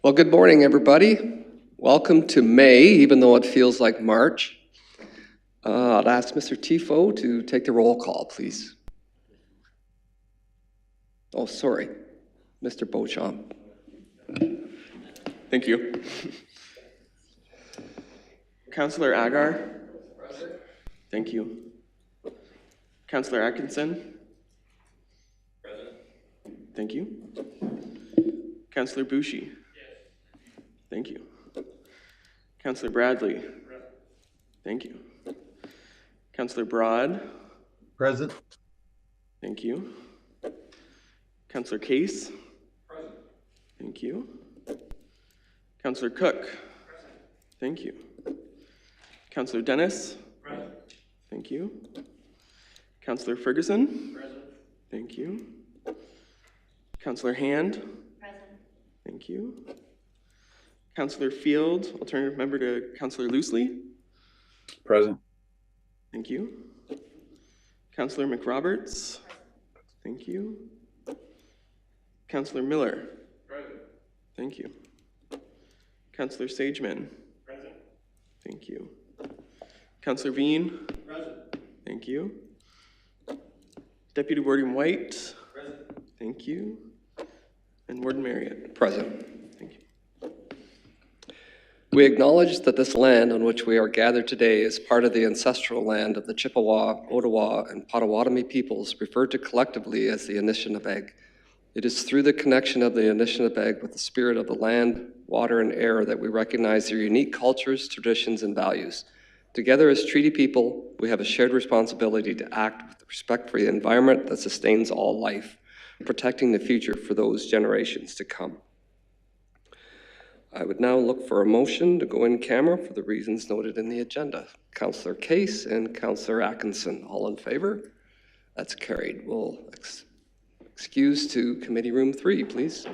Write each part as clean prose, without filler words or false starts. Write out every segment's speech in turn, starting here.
Well, good morning, everybody. Welcome to May, even though it feels like March. I'd ask Mr. Tifo to take the roll call, please. Oh, sorry, Mr. Beauchamp. Thank you. Councillor Agar. Present. Thank you. Councillor Atkinson. Present. Thank you. Councillor Bouchy. Yes. Thank you. Councillor Bradley. Present. Thank you. Councillor Broad. Present. Thank you. Councillor Case. Present. Thank you. Councillor Cook. Present. Thank you. Councillor Dennis. Present. Thank you. Councillor Ferguson. Present. Thank you. Councillor Hand. Present. Thank you. Councillor Field, alternative member to Councillor Loosely. Present. Thank you. Councillor McRoberts. Thank you. Councillor Miller. Present. Thank you. Councillor Sageman. Present. Thank you. Councillor Veen. Present. Thank you. Deputy Warden White. Present. Thank you. And Warden Marriott. Present. Thank you. We acknowledge that this land on which we are gathered today is part of the ancestral land of the Chippewa, Ottawa, and Potawatomi peoples, referred to collectively as the Anishinaabe. It is through the connection of the Anishinaabe with the spirit of the land, water, and air that we recognize their unique cultures, traditions, and values. Together as treaty people, we have a shared responsibility to act with respect for the environment that sustains all life, protecting the future for those generations to come. I would now look for a motion to go in camera for the reasons noted in the agenda. Councillor Case and Councillor Atkinson, all in favor? That's carried. We'll excuse to Committee Room 3, please.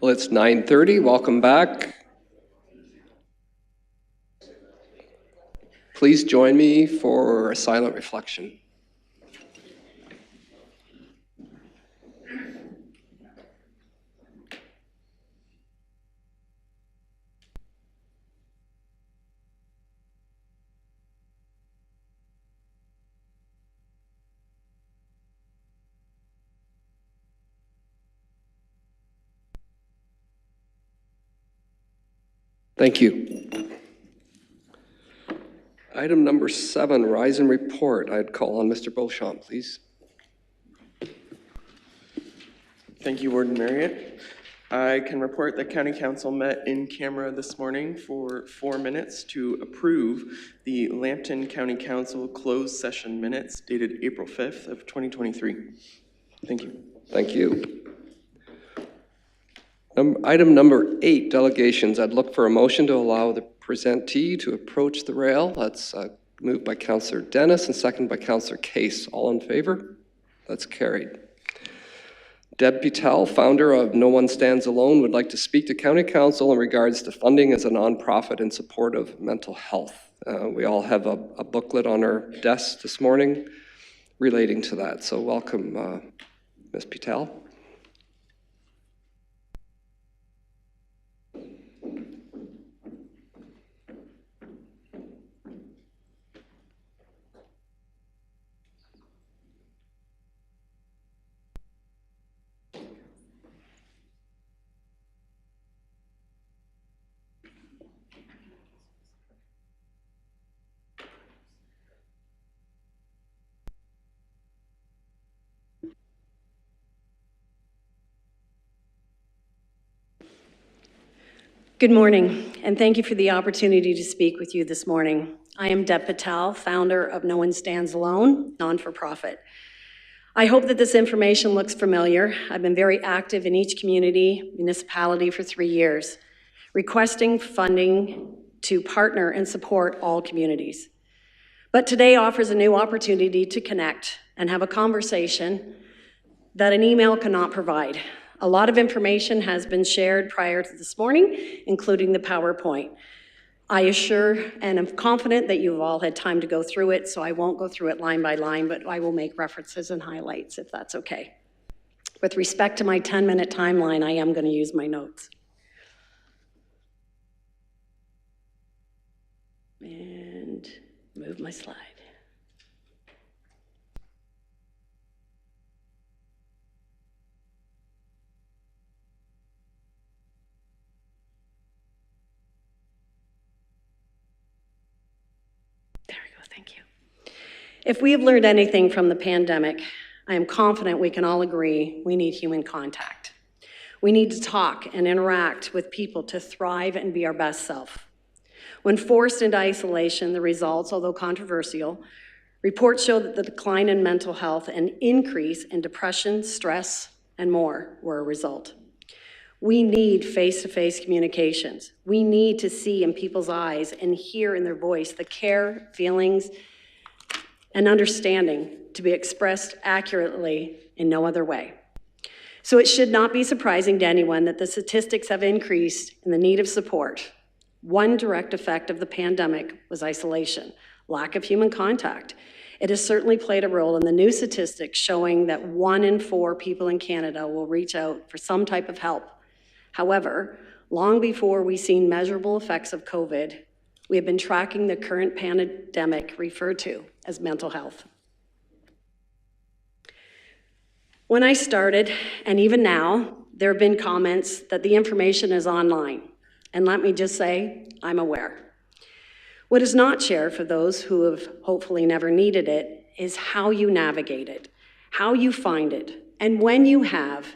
Well, it's 9:30. Welcome back. Please join me for a silent reflection. Thank you. Item number 7, rise and report. I'd call on Mr. Beauchamp, please. Thank you, Warden Marriott. I can report that County Council met in camera this morning for 4 minutes to approve the Lambton County Council closed session minutes dated April 5th of 2023. Thank you. Thank you. Item number 8, delegations. I'd look for a motion to allow the presentee to approach the rail. That's moved by Councillor Dennis and seconded by Councillor Case. All in favor? That's carried. Debb Pitel, founder of No One Stands Alone, would like to speak to County Council in regards to funding as a nonprofit in support of mental health. We all have a booklet on our desks this morning relating to that. So welcome, Ms. Pitel. Good morning, and thank you for the opportunity to speak with you this morning. I am Debb Pitel, founder of No One Stands Alone, non-for-profit. I hope that this information looks familiar. I've been very active in each community, municipality for 3 years, requesting funding to partner and support all communities. But today offers a new opportunity to connect and have a conversation that an email cannot provide. A lot of information has been shared prior to this morning, including the PowerPoint. I assure and am confident that you've all had time to go through it, so I won't go through it line by line, but I will make references and highlights if that's okay. With respect to my 10-minute timeline, I am going to use my notes. And move my slide. Thank you. If we have learned anything from the pandemic, I am confident we can all agree we need human contact. We need to talk and interact with people to thrive and be our best self. When forced into isolation, the results, although controversial, reports show that the decline in mental health and increase in depression, stress, and more were a result. We need face-to-face communications. We need to see in people's eyes and hear in their voice the care, feelings, and understanding to be expressed accurately in no other way. So it should not be surprising to anyone that the statistics have increased in the need of support. One direct effect of the pandemic was isolation, lack of human contact. It has certainly played a role in the new statistics showing that 1 in 4 people in Canada will reach out for some type of help. However, long before we've seen measurable effects of COVID, we have been tracking the current pandemic referred to as mental health. When I started, and even now, there have been comments that the information is online. And let me just say, I'm aware. What is not shared for those who have hopefully never needed it is how you navigate it, how you find it, and when you have,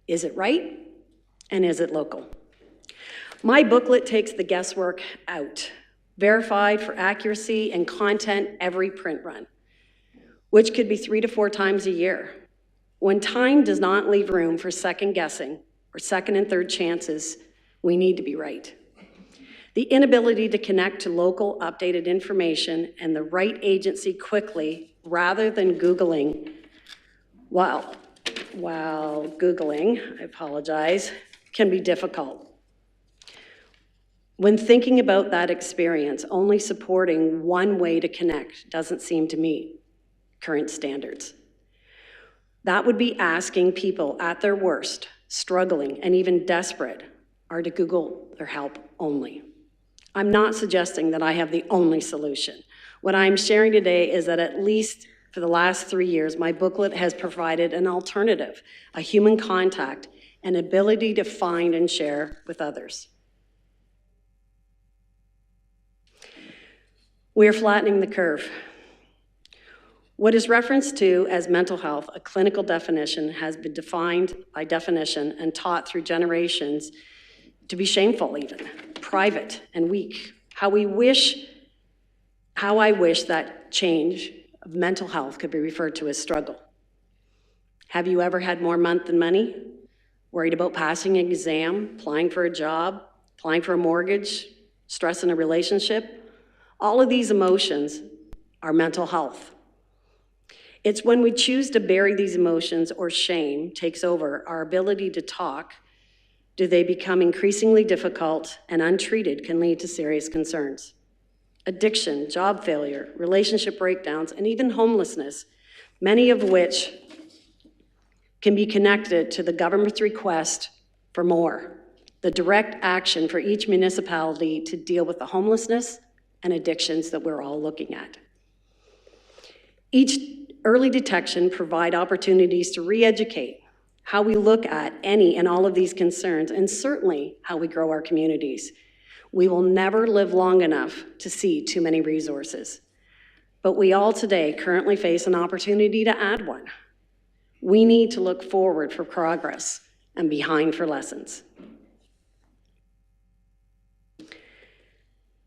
is it right? And is it local? My booklet takes the guesswork out, verified for accuracy and content every print run, which could be 3 to 4 times a year. When time does not leave room for second guessing or second and third chances, we need to be right. The inability to connect to local updated information and the right agency quickly rather than Googling, while Googling, I apologize, can be difficult. When thinking about that experience, only supporting one way to connect doesn't seem to meet current standards. That would be asking people at their worst, struggling, and even desperate, are to Google their help only. I'm not suggesting that I have the only solution. What I'm sharing today is that at least for the last 3 years, my booklet has provided an alternative, a human contact, and ability to find and share with others. We are flattening the curve. What is referenced to as mental health, a clinical definition, has been defined by definition and taught through generations to be shameful even, private and weak. How I wish that change of mental health could be referred to as struggle. Have you ever had more month than money? Worried about passing an exam, applying for a job, applying for a mortgage, stress in a relationship? All of these emotions are mental health. It's when we choose to bury these emotions or shame takes over our ability to talk, do they become increasingly difficult and untreated can lead to serious concerns. Addiction, job failure, relationship breakdowns, and even homelessness, many of which can be connected to the government's request for more, the direct action for each municipality to deal with the homelessness and addictions that we're all looking at. Each early detection provide opportunities to re-educate how we look at any and all of these concerns, and certainly how we grow our communities. We will never live long enough to see too many resources, but we all today currently face an opportunity to add one. We need to look forward for progress and behind for lessons.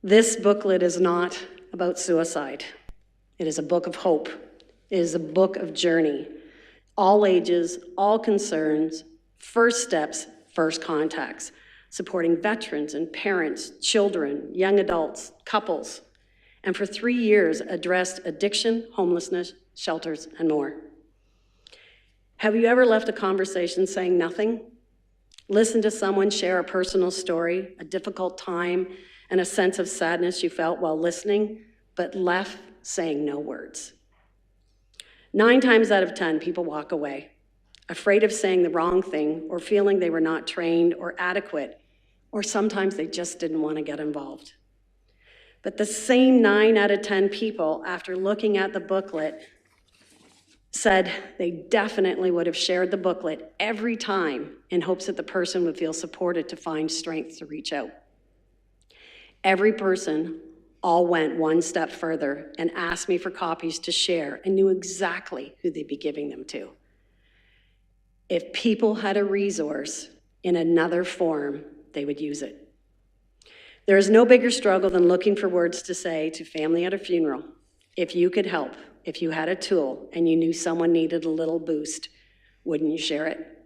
This booklet is not about suicide. It is a book of hope. It is a book of journey. All ages, all concerns, first steps, first contacts, supporting veterans and parents, children, young adults, couples, and for 3 years addressed addiction, homelessness, shelters, and more. Have you ever left a conversation saying nothing? Listen to someone share a personal story, a difficult time, and a sense of sadness you felt while listening, but left saying no words. 9 times out of 10, people walk away, afraid of saying the wrong thing or feeling they were not trained or adequate, or sometimes they just didn't want to get involved. But the same 9 out of 10 people, after looking at the booklet, said they definitely would have shared the booklet every time in hopes that the person would feel supported to find strength to reach out. Every person all went one step further and asked me for copies to share and knew exactly who they'd be giving them to. If people had a resource in another form, they would use it. There is no bigger struggle than looking for words to say to family at a funeral. If you could help, if you had a tool and you knew someone needed a little boost, wouldn't you share it?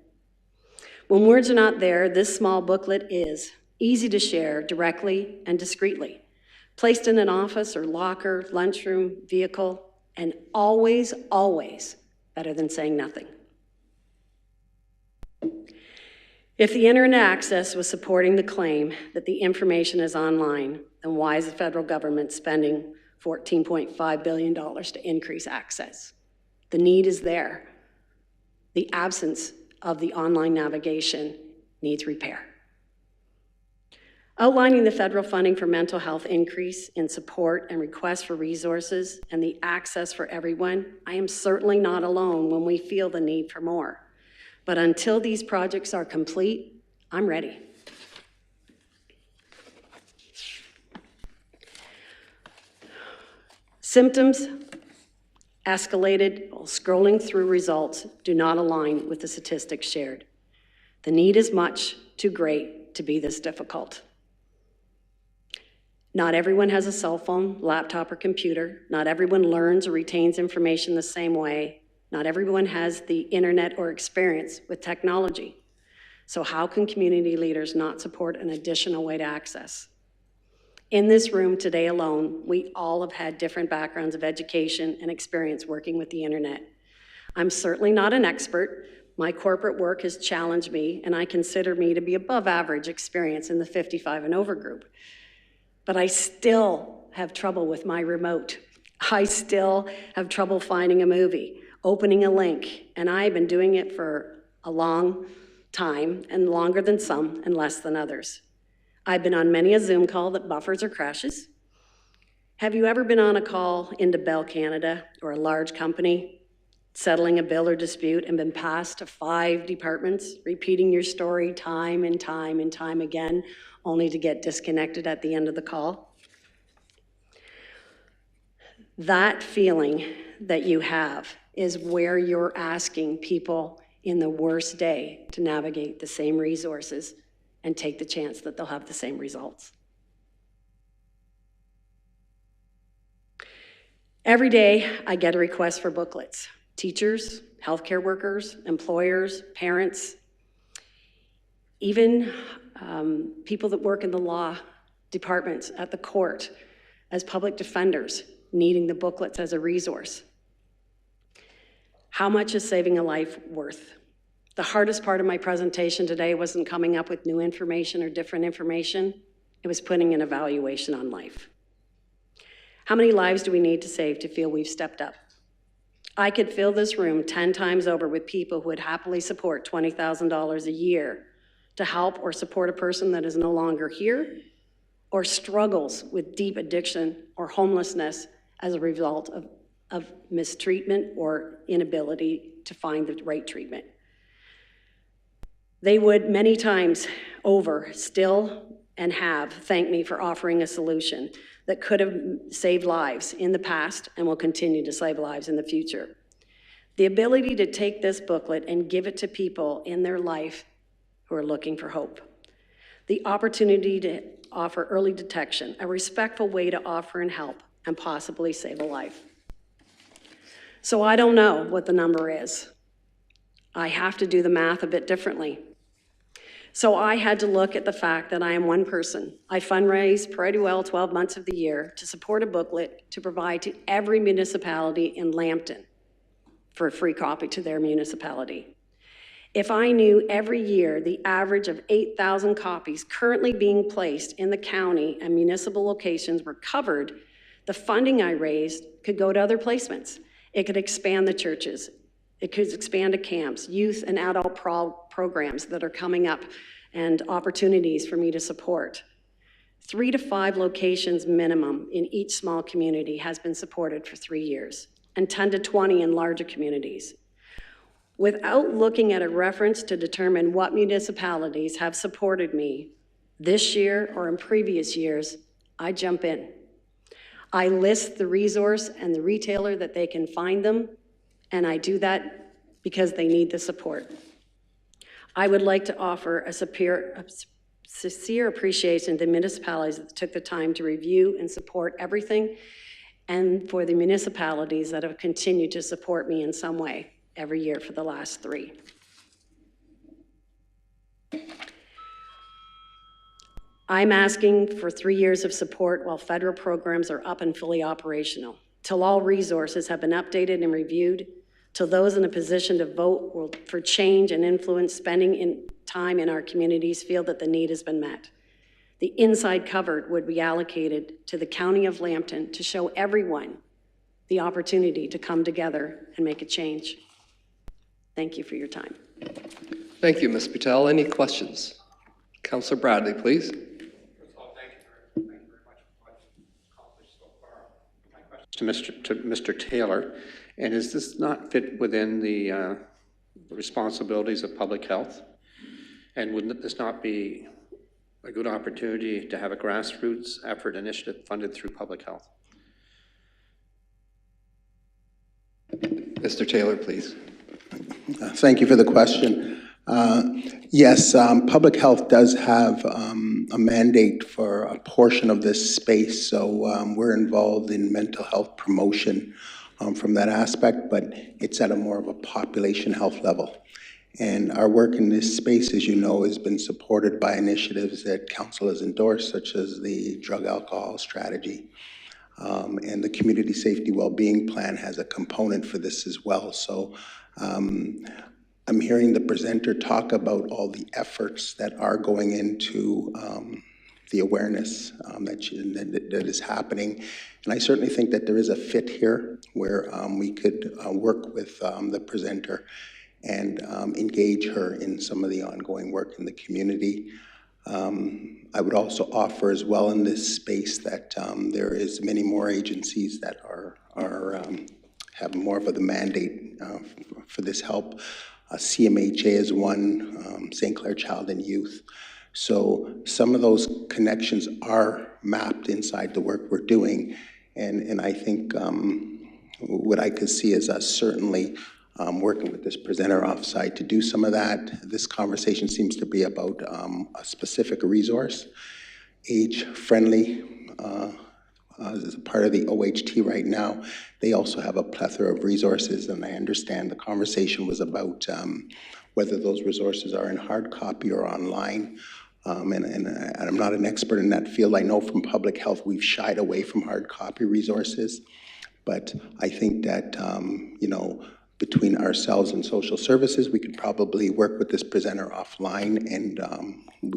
When words are not there, this small booklet is easy to share directly and discreetly, placed in an office or locker, lunchroom, vehicle, and always, always better than saying nothing. If the internet access was supporting the claim that the information is online, then why is the federal government spending $14.5 billion to increase access? The need is there. The absence of the online navigation needs repair. Outlining the federal funding for mental health increase in support and requests for resources and the access for everyone, I am certainly not alone when we feel the need for more. But until these projects are complete, I'm ready. Symptoms escalated while scrolling through results do not align with the statistics shared. The need is much too great to be this difficult. Not everyone has a cell phone, laptop, or computer. Not everyone learns or retains information the same way. Not everyone has the internet or experience with technology. So how can community leaders not support an additional way to access? In this room today alone, we all have had different backgrounds of education and experience working with the internet. I'm certainly not an expert, My corporate work has challenged me, and I consider me to be above average experience in the 55 and over group. But I still have trouble with my remote. I still have trouble finding a movie, opening a link, and I've been doing it for a long time, and longer than some and less than others. I've been on many a Zoom call that buffers or crashes. Have you ever been on a call into Bell Canada or a large company, settling a bill or dispute, and been passed to 5 departments, repeating your story time and time and time again, only to get disconnected at the end of the call? That feeling that you have is where you're asking people in the worst day to navigate the same resources and take the chance that they'll have the same results. Every day, I get a request for booklets. Teachers, healthcare workers, employers, parents, even people that work in the law departments at the court as public defenders needing the booklets as a resource. How much is saving a life worth? The hardest part of my presentation today wasn't coming up with new information or different information. It was putting an evaluation on life. How many lives do we need to save to feel we've stepped up? I could fill this room 10 times over with people who would happily support $20,000 a year to help or support a person that is no longer here or struggles with deep addiction or homelessness as a result of mistreatment or inability to find the right treatment. They would many times over still and have thanked me for offering a solution that could have saved lives in the past and will continue to save lives in the future. The ability to take this booklet and give it to people in their life who are looking for hope. The opportunity to offer early detection, a respectful way to offer and help and possibly save a life. So I don't know what the number is. I have to do the math a bit differently. So I had to look at the fact that I am one person. I fundraise pretty well 12 months of the year to support a booklet to provide to every municipality in Lambton for a free copy to their municipality. If I knew every year the average of 8,000 copies currently being placed in the county and municipal locations were covered, the funding I raised could go to other placements. It could expand the churches. It could expand to camps, youth and adult programs that are coming up, and opportunities for me to support. 3 to 5 locations minimum in each small community has been supported for 3 years, and 10 to 20 in larger communities. Without looking at a reference to determine what municipalities have supported me this year or in previous years, I jump in. I list the resource and the retailer that they can find them, and I do that because they need the support. I would like to offer a sincere appreciation to municipalities that took the time to review and support everything, and for the municipalities that have continued to support me in some way every year for the last 3. I'm asking for 3 years of support while federal programs are up and fully operational, till all resources have been updated and reviewed, till those in a position to vote for change and influence spending in time in our communities feel that the need has been met. The inside cover would be allocated to the County of Lambton to show everyone the opportunity to come together and make a change. Thank you for your time. Thank you, Ms. Pitel. Any questions? Councillor Bradley, please. First of all, thank you very much for what you've accomplished so far. My question to Mr. Taylor, and does this not fit within the responsibilities of public health? And wouldn't this not be a good opportunity to have a grassroots effort initiative funded through public health? Mr. Taylor, please. Thank you for the question. Yes, public health does have a mandate for a portion of this space, so we're involved in mental health promotion from that aspect, but it's at a more of a population health level. And our work in this space, as you know, has been supported by initiatives that Council has endorsed, such as the drug alcohol strategy. And the Community Safety Wellbeing Plan has a component for this as well. So I'm hearing the presenter talk about all the efforts that are going into the awareness that is happening. And I certainly think that there is a fit here where we could work with the presenter and engage her in some of the ongoing work in the community. I would also offer as well in this space that there is many more agencies that have more of the mandate for this help. CMHA is one, St. Clair Child and Youth. So some of those connections are mapped inside the work we're doing. And I think what I could see is us certainly working with this presenter offsite to do some of that. This conversation seems to be about a specific resource, age-friendly, as a part of the OHT right now. They also have a plethora of resources, and I understand the conversation was about whether those resources are in hard copy or online. And I'm not an expert in that field. I know from public health we've shied away from hard copy resources, but I think that, you know, between ourselves and social services, we could probably work with this presenter offline, and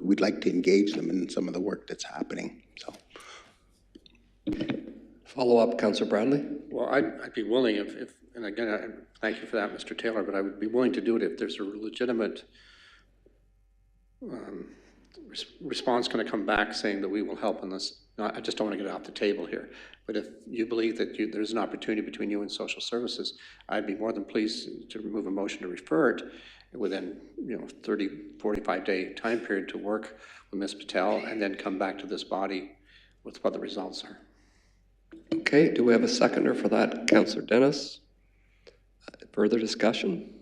we'd like to engage them in some of the work that's happening. So. Follow up, Councillor Bradley. Well, I'd be willing if, and again, I thank you for that, Mr. Taylor, but I would be willing to do it if there's a legitimate response going to come back saying that we will help on this. No, I just don't want to get it off the table here. But if you believe that there's an opportunity between you and social services, I'd be more than pleased to remove a motion to refer it within, 30, 45-day time period to work with Ms. Patel and then come back to this body with what the results are. Okay, do we have a seconder for that, Councillor Dennis? Further discussion?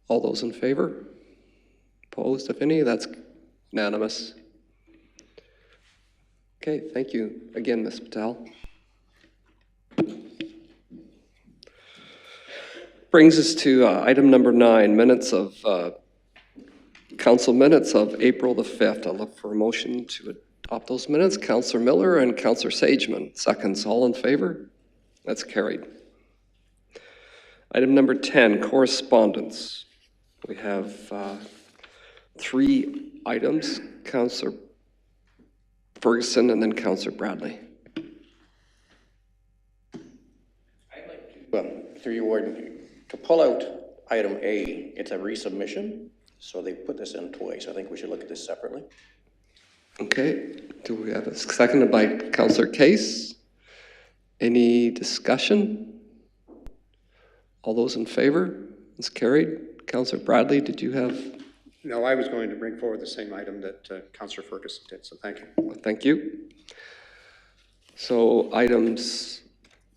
All those in favor? Opposed, if any? That's unanimous. Okay, thank you again, Ms. Patel. Brings us to item number 9, minutes of council minutes of April the 5th. I'll look for a motion to adopt those minutes. Councillor Miller and Councillor Sageman. Seconds, all in favor? That's carried. Item number 10, correspondence. We have 3 items. Councillor Ferguson and then Councillor Bradley. I'd like to, through you, Warden, to pull out item A. It's a resubmission, so they put this in twice. I think we should look at this separately. Okay, do we have a seconded by Councillor Case? Any discussion? All those in favor? It's carried. Councillor Bradley, did you have? No, I was going to bring forward the same item that Councillor Ferguson did, so thank you. Well, thank you. So items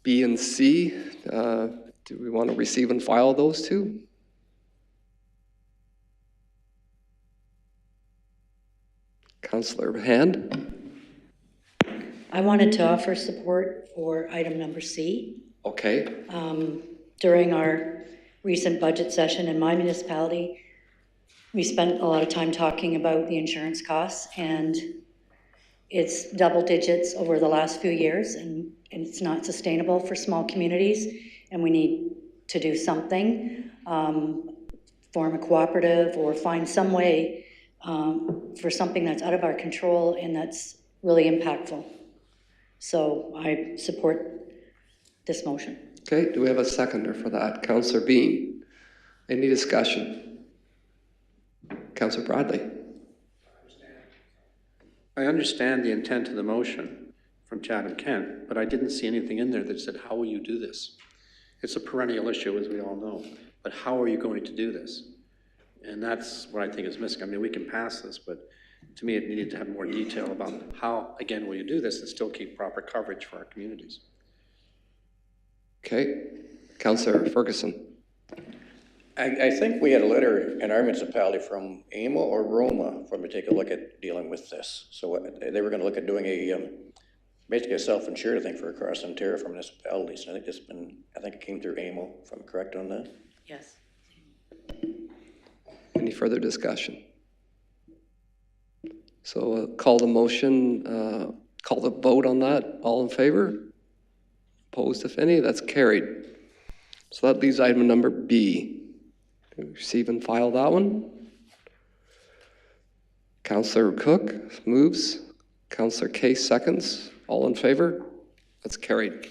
B and C, do we want to receive and file those two? Councillor Hand? I wanted to offer support for item number C. Okay. During our recent budget session in my municipality, we spent a lot of time talking about the insurance costs, and it's double digits over the last few years, and it's not sustainable for small communities, and we need to do something, form a cooperative or find some way for something that's out of our control and that's really impactful. So I support this motion. Okay, do we have a seconder for that? Councillor Bean. Any discussion? Councillor Bradley. I understand the intent of the motion from Chad and Kent, but I didn't see anything in there that said, how will you do this? It's a perennial issue, as we all know, but how are you going to do this? And that's what I think is missing. I mean, we can pass this, but to me, it needed to have more detail about how, again, will you do this and still keep proper coverage for our communities? Okay, Councillor Ferguson. I think we had a letter in our municipality from AMA or Roma for them to take a look at dealing with this. So they were going to look at doing basically a self-insured, I think, for across Ontario for municipalities. And I think it came through AMA, if I'm correct on that. Yes. Any further discussion? So call the motion, call the vote on that. All in favor? Opposed, if any? That's carried. So that leaves item number B. Receive and file that one. Councillor Cook moves. Councillor Case seconds. All in favor? That's carried.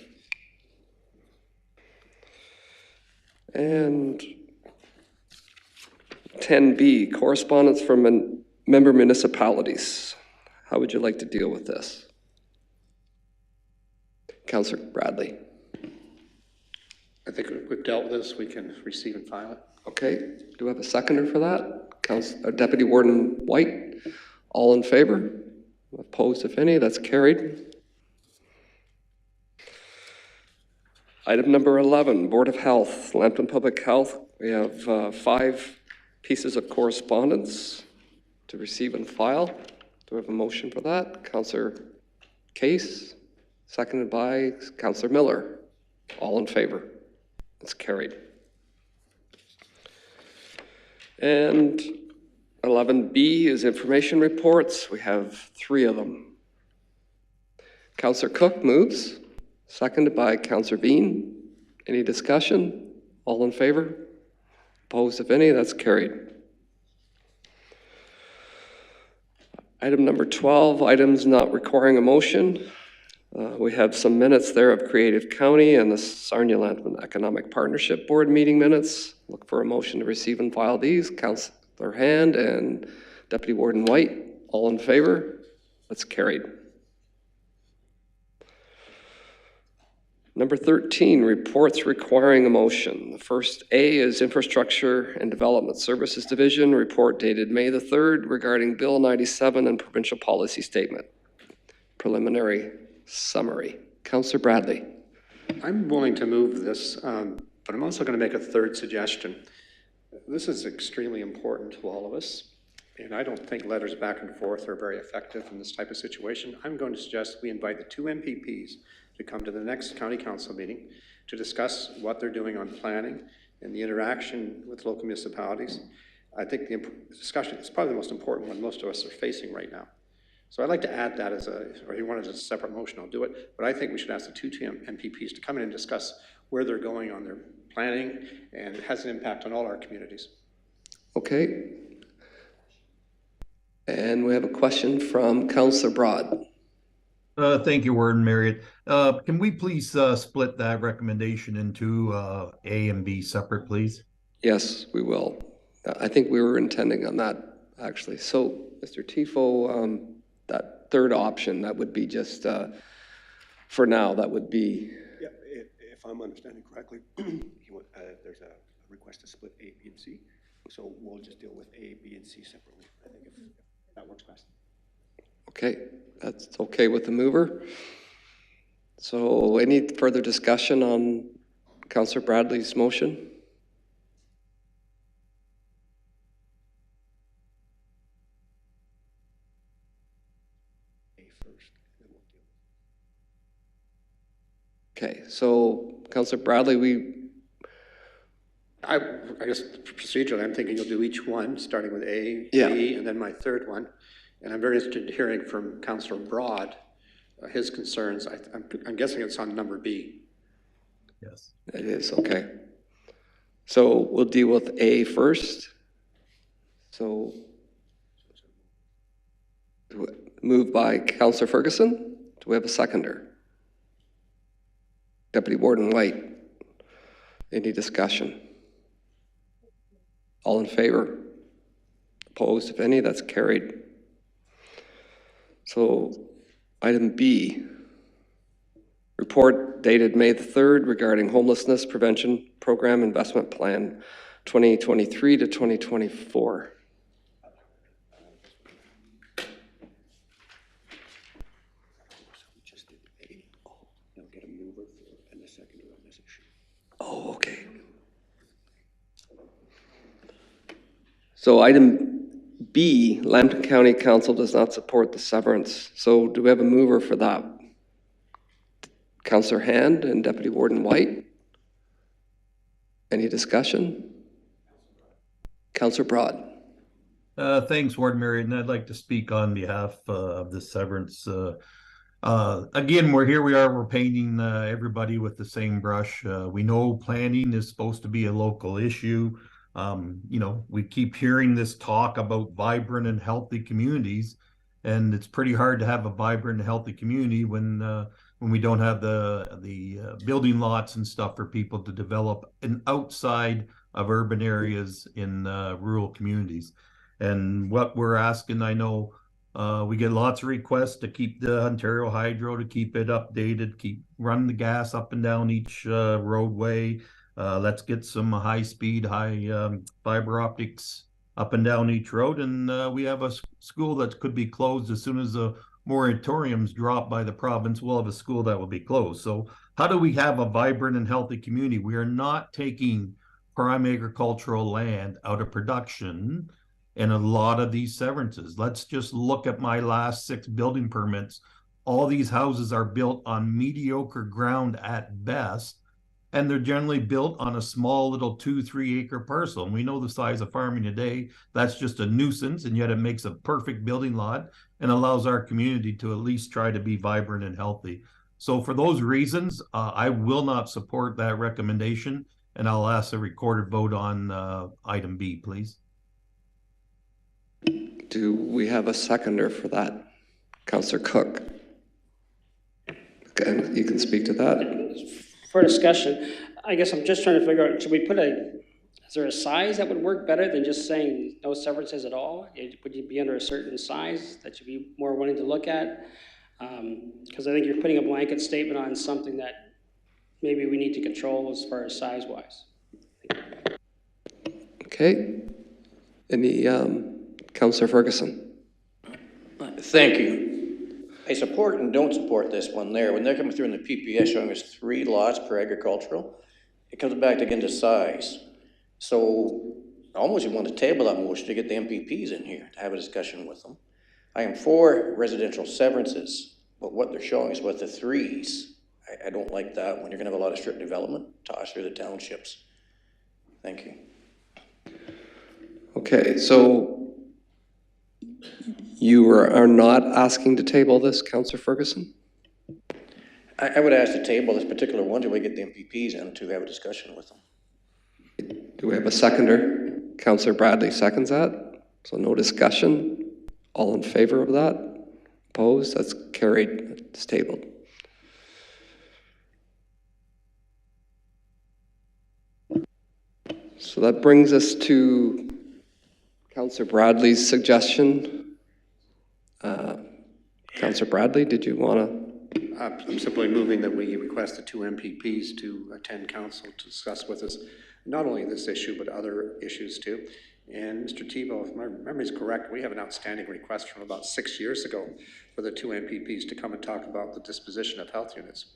And 10B, correspondence from member municipalities. How would you like to deal with this? Councillor Bradley. I think we've dealt with this, we can receive and file it. Okay, do we have a seconder for that? Deputy Warden White, all in favor? Opposed, if any, that's carried. Item number 11, Board of Health, Lambton Public Health. We have 5 pieces of correspondence to receive and file. Do we have a motion for that? Councillor Case, seconded by Councillor Miller. All in favor? That's carried. And 11B is information reports. We have 3 of them. Councillor Cook moves, seconded by Councillor Bean. Any discussion? All in favor? Opposed, if any? That's carried. Item number 12, items not requiring a motion. We have some minutes there of Creative County and the Sarnia-Lambton Economic Partnership Board meeting minutes. Look for a motion to receive and file these. Councillor Hand and Deputy Warden White, all in favor? That's carried. Number 13, reports requiring a motion. The first A is Infrastructure and Development Services Division, report dated May the 3rd regarding Bill 97 and Provincial Policy Statement. Preliminary summary. Councillor Bradley. I'm willing to move this, but I'm also going to make a third suggestion. This is extremely important to all of us, and I don't think letters back and forth are very effective in this type of situation. I'm going to suggest we invite the 2 MPPs to come to the next county council meeting to discuss what they're doing on planning and the interaction with local municipalities. I think the discussion is probably the most important one most of us are facing right now. So I'd like to add that as or you want it as a separate motion, I'll do it. But I think we should ask the 2 MPPs to come in and discuss where they're going on their planning, and it has an impact on all our communities. Okay. And we have a question from Councillor Broad. Thank you, Warden Marriott. Can we please split that recommendation into A and B separate, please? Yes, we will. I think we were intending on that, actually. So, Mr. Tifo, that third option, that would be just, for now, that would be... Yeah, if I'm understanding correctly, there's a request to split A, B, and C. So we'll just deal with A, B, and C separately. I think if that works best. Okay, that's okay with the mover. So any further discussion on Councillor Bradley's motion? Okay, so Councillor Bradley, I guess procedurally, I'm thinking you'll do each one, starting with A, yeah. B, and then my third one. And I'm very interested in hearing from Councillor Broad, his concerns. I'm guessing it's on number B. Yes. It is, okay. So we'll deal with A first. So moved by Councillor Ferguson. Do we have a seconder? Deputy Warden White. Any discussion? All in favor? Opposed, if any? That's carried. So item B, report dated May the 3rd regarding Homelessness Prevention Program Investment Plan 2023 to 2024. Oh, okay. So item B, Lambton County Council does not support the severance. So do we have a mover for that? Councillor Hand and Deputy Warden White. Any discussion? Councillor Broad. Thanks, Warden Marriott, and I'd like to speak on behalf of the severance. Again, we're painting everybody with the same brush. We know planning is supposed to be a local issue. We keep hearing this talk about vibrant and healthy communities, and it's pretty hard to have a vibrant and healthy community when we don't have the building lots and stuff for people to develop and outside of urban areas in rural communities. And what we're asking, I know we get lots of requests to keep the Ontario Hydro, to keep it updated, keep running the gas up and down each roadway. Let's get some high-speed, fiber optics up and down each road. And we have a school that could be closed as soon as the moratoriums drop by the province. We'll have a school that will be closed. So how do we have a vibrant and healthy community? We are not taking prime agricultural land out of production and a lot of these severances. Let's just look at my last 6 building permits. All these houses are built on mediocre ground at best, and they're generally built on a small little 2-3 acre parcel. And we know the size of farming today, that's just a nuisance, and yet it makes a perfect building lot and allows our community to at least try to be vibrant and healthy. So for those reasons, I will not support that recommendation, and I'll ask a recorded vote on item B, please. Do we have a seconder for that? Councillor Cook. Okay, you can speak to that. For discussion, I guess I'm just trying to figure out, should we put is there a size that would work better than just saying no severances at all? Would you be under a certain size that you'd be more willing to look at? Because I think you're putting a blanket statement on something that maybe we need to control as far as size-wise. Okay. Any, Councillor Ferguson. Thank you. I support and don't support this one there. When they're coming through in the PPS showing us 3 lots per agricultural, it comes back again to size. So I almost want to table that motion to get the MPPs in here to have a discussion with them. I am for residential severances, but what they're showing us with the 3s, I don't like that when you're going to have a lot of strip development tossed through the townships. Thank you. Okay, so you are not asking to table this, Councillor Ferguson? I would ask to table this particular one till we get the MPPs in to have a discussion with them. Do we have a seconder? Councillor Bradley seconds that. So no discussion. All in favor of that? Opposed? That's carried. It's tabled. So that brings us to Councillor Bradley's suggestion. Councillor Bradley, did you want to? I'm simply moving that we request the 2 MPPs to attend council to discuss with us not only this issue, but other issues too. And Mr. Tebow, if my memory is correct, we have an outstanding request from about 6 years ago for the 2 MPPs to come and talk about the disposition of health units.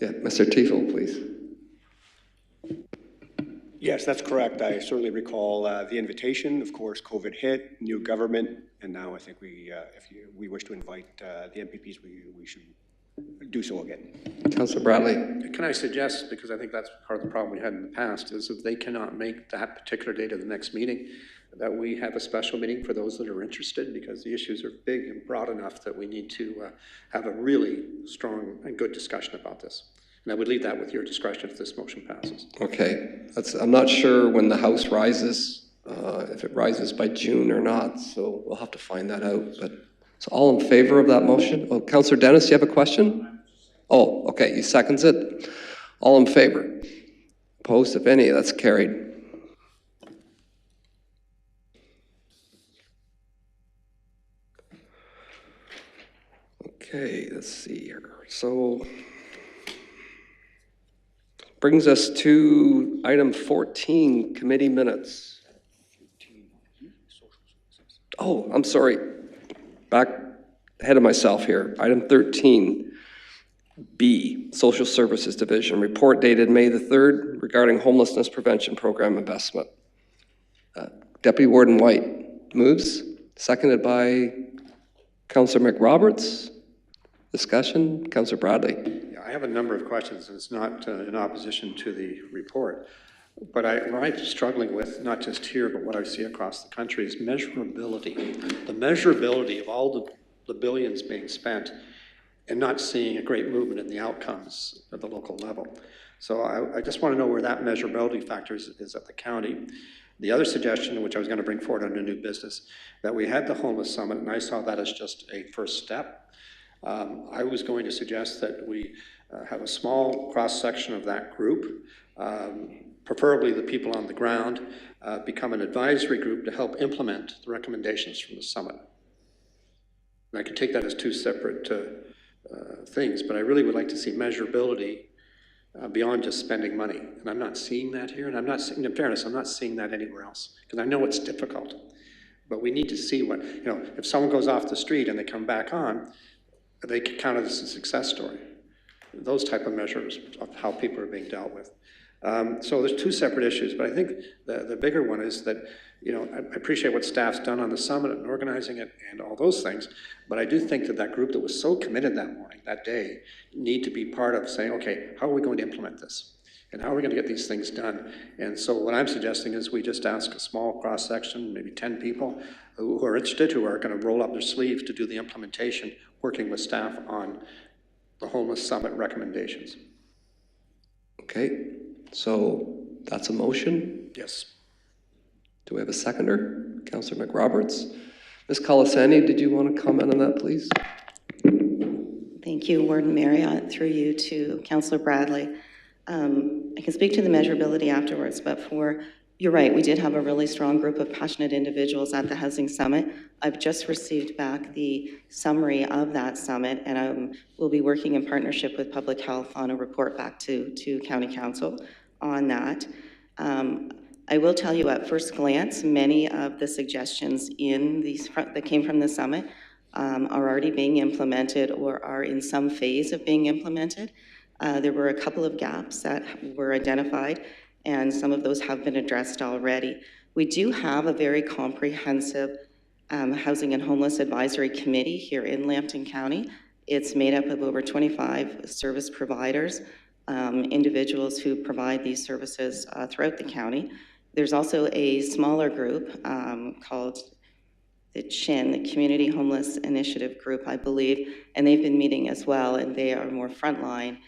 Yeah, Mr. Tebow, please. Yes, that's correct. I certainly recall the invitation. Of course, COVID hit, new government, and now I think if we wish to invite the MPPs, we should do so again. Councillor Bradley. Can I suggest, because I think that's part of the problem we had in the past, is if they cannot make that particular date of the next meeting, that we have a special meeting for those that are interested, because the issues are big and broad enough that we need to have a really strong and good discussion about this. And I would leave that with your discretion if this motion passes. Okay, I'm not sure when the House rises, if it rises by June or not, so we'll have to find that out. But so all in favor of that motion? Oh, Councillor Dennis, you have a question? Oh, okay, he seconds it. All in favor? Opposed, if any? That's carried. Okay, let's see here. So brings us to item 14, committee minutes. Oh, I'm sorry. Back ahead of myself here. Item 13, B, Social Services Division, report dated May the 3rd regarding homelessness prevention program investment. Deputy Warden White moves, seconded by Councillor McRoberts. Discussion, Councillor Bradley. Yeah, I have a number of questions, and it's not in opposition to the report. But what I'm struggling with, not just here, but what I see across the country, is measurability. The measurability of all the billions being spent and not seeing a great movement in the outcomes at the local level. So I just want to know where that measurability factor is at the county. The other suggestion, which I was going to bring forward under new business, that we had the homeless summit, and I saw that as just a first step. I was going to suggest that we have a small cross-section of that group, preferably the people on the ground, become an advisory group to help implement the recommendations from the summit. And I could take that as two separate things, but I really would like to see measurability beyond just spending money. And I'm not seeing that here, and I'm not seeing, in fairness, I'm not seeing that anywhere else, because I know it's difficult. But we need to see what, you know, if someone goes off the street and they come back on, they can count it as a success story. Those type of measures of how people are being dealt with. So there's two separate issues, but I think the bigger one is that, you know, I appreciate what staff's done on the summit and organizing it and all those things, but I do think that that group that was so committed that morning, that day, need to be part of saying, okay, how are we going to implement this? And how are we going to get these things done? And so what I'm suggesting is we just ask a small cross-section, maybe 10 people who are interested, who are going to roll up their sleeves to do the implementation, working with staff on the homeless summit recommendations. Okay, so that's a motion. Yes. Do we have a seconder? Councillor McRoberts. Ms. Colasani, did you want to comment on that, please? Thank you, Warden Marriott, through you to Councillor Bradley. I can speak to the measurability afterwards, but you're right, we did have a really strong group of passionate individuals at the Housing Summit. I've just received back the summary of that summit, and we'll be working in partnership with Public Health on a report back to County Council on that. I will tell you at first glance, many of the suggestions that came from the summit are already being implemented or are in some phase of being implemented. There were a couple of gaps that were identified, and some of those have been addressed already. We do have a very comprehensive Housing and Homeless Advisory Committee here in Lambton County. It's made up of over 25 service providers, individuals who provide these services throughout the county. There's also a smaller group called the CHIN, the Community Homeless Initiative Group, I believe, and they've been meeting as well, and they are more frontline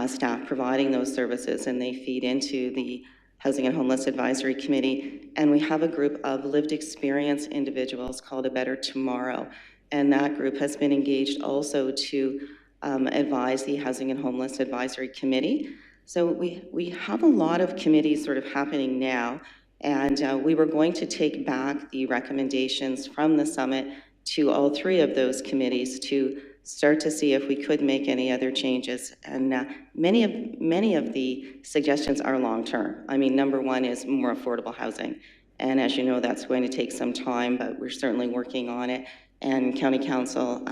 staff providing those services, and they feed into the Housing and Homeless Advisory Committee. And we have a group of lived experience individuals called A Better Tomorrow, and that group has been engaged also to advise the Housing and Homeless Advisory Committee. So we have a lot of committees sort of happening now, and we were going to take back the recommendations from the summit to all three of those committees to start to see if we could make any other changes. And many of the suggestions are long-term. I mean, number one is more affordable housing. And as you know, that's going to take some time, but we're certainly working on it. And County Council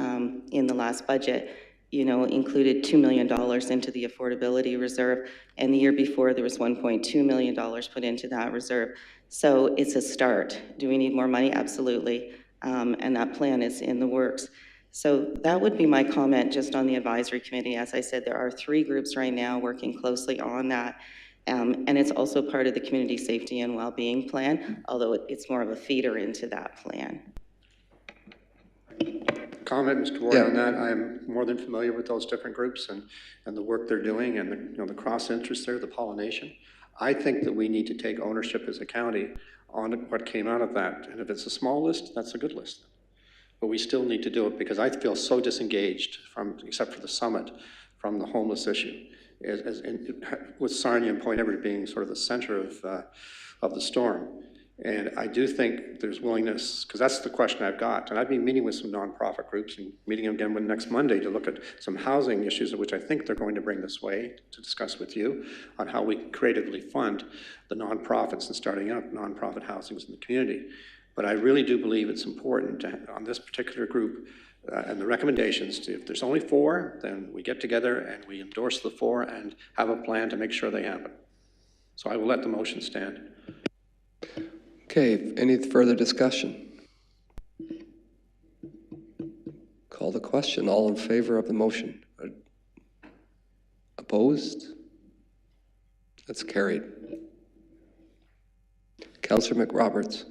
in the last budget, you know, included $2 million into the affordability reserve. And the year before, there was $1.2 million put into that reserve. So it's a start. Do we need more money? Absolutely. And that plan is in the works. So that would be my comment just on the advisory committee. As I said, there are 3 groups right now working closely on that. And it's also part of the community safety and well-being plan, although it's more of a feeder into that plan. Comment, Mr. Ward, on that. I'm more than familiar with those different groups and the work they're doing and the cross interest there, the pollination. I think that we need to take ownership as a county on what came out of that. And if it's a small list, that's a good list. But we still need to do it because I feel so disengaged except for the summit, from the homeless issue. With Sarnia and Point Everett being sort of the center of the storm. And I do think there's willingness, because that's the question I've got. And I've been meeting with some nonprofit groups and meeting again next Monday to look at some housing issues, which I think they're going to bring this way to discuss with you on how we creatively fund the nonprofits and starting up nonprofit housings in the community. But I really do believe it's important to, on this particular group and the recommendations, if there's only 4, then we get together and we endorse the 4 and have a plan to make sure they happen. So I will let the motion stand. Okay, any further discussion? Call the question. All in favor of the motion? Opposed? That's carried. Councillor McRoberts.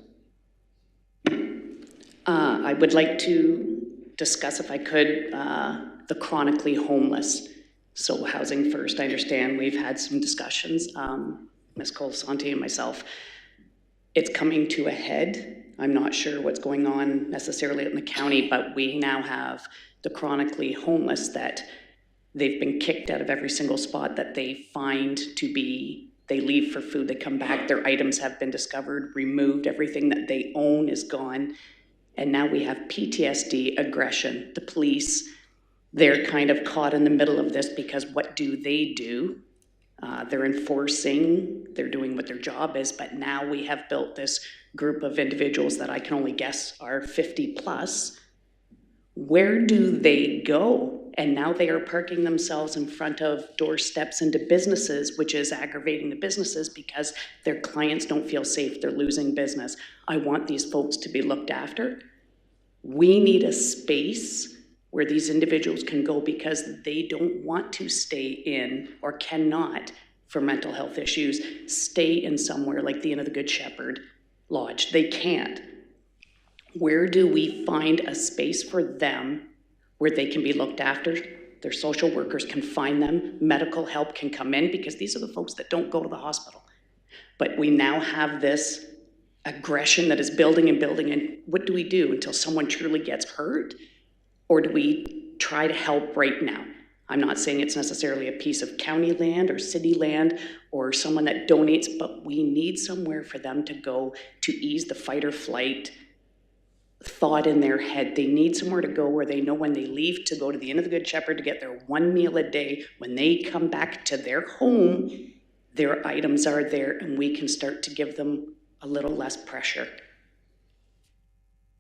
I would like to discuss, if I could, the chronically homeless. So housing first, I understand we've had some discussions, Ms. Colasanti and myself. It's coming to a head. I'm not sure what's going on necessarily in the county, but we now have the chronically homeless that they've been kicked out of every single spot that they find to be. They leave for food, they come back, their items have been discovered, removed, everything that they own is gone. And now we have PTSD, aggression, the police, they're kind of caught in the middle of this because what do? They're enforcing, they're doing what their job is, but now we have built this group of individuals that I can only guess are 50 plus. Where do they go? And now they are parking themselves in front of doorsteps into businesses, which is aggravating the businesses because their clients don't feel safe, they're losing business. I want these folks to be looked after. We need a space where these individuals can go because they don't want to stay in or cannot, for mental health issues, stay in somewhere like the Inn of the Good Shepherd Lodge. They can't. Where do we find a space for them where they can be looked after? Their social workers can find them, medical help can come in, because these are the folks that don't go to the hospital. But we now have this aggression that is building and building, and what do we do until someone truly gets hurt? Or do we try to help right now? I'm not saying it's necessarily a piece of county land or city land or someone that donates, but we need somewhere for them to go to ease the fight or flight thought in their head. They need somewhere to go where they know when they leave to go to the Inn of the Good Shepherd to get their one meal a day, when they come back to their home, their items are there and we can start to give them a little less pressure.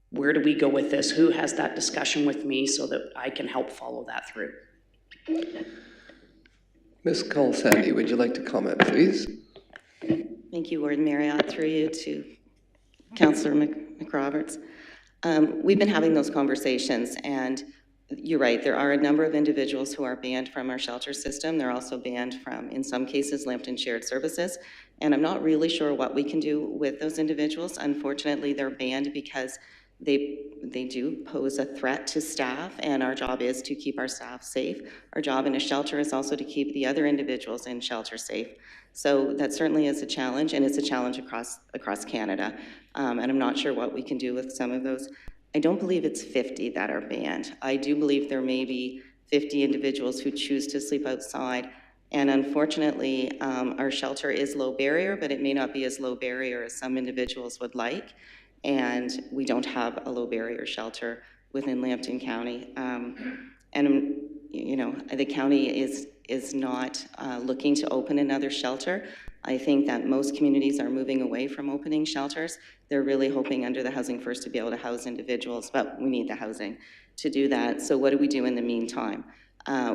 Where do we go with this? Who has that discussion with me so that I can help follow that through? Ms. Colasanti, would you like to comment, please? Thank you, Warden Marriott, through you to Councillor McRoberts. We've been having those conversations, and you're right, there are a number of individuals who are banned from our shelter system. They're also banned from, in some cases, Lambton Shared Services, and I'm not really sure what we can do with those individuals. Unfortunately, they're banned because they do pose a threat to staff, and our job is to keep our staff safe. Our job in a shelter is also to keep the other individuals in shelter safe. So that certainly is a challenge, and it's a challenge across Canada. And I'm not sure what we can do with some of those. I don't believe it's 50 that are banned. I do believe there may be 50 individuals who choose to sleep outside. And unfortunately, our shelter is low barrier, but it may not be as low barrier as some individuals would like. And we don't have a low barrier shelter within Lambton County. And you know, the county is not looking to open another shelter. I think that most communities are moving away from opening shelters. They're really hoping under the Housing First to be able to house individuals, but we need the housing to do that. So what do we do in the meantime?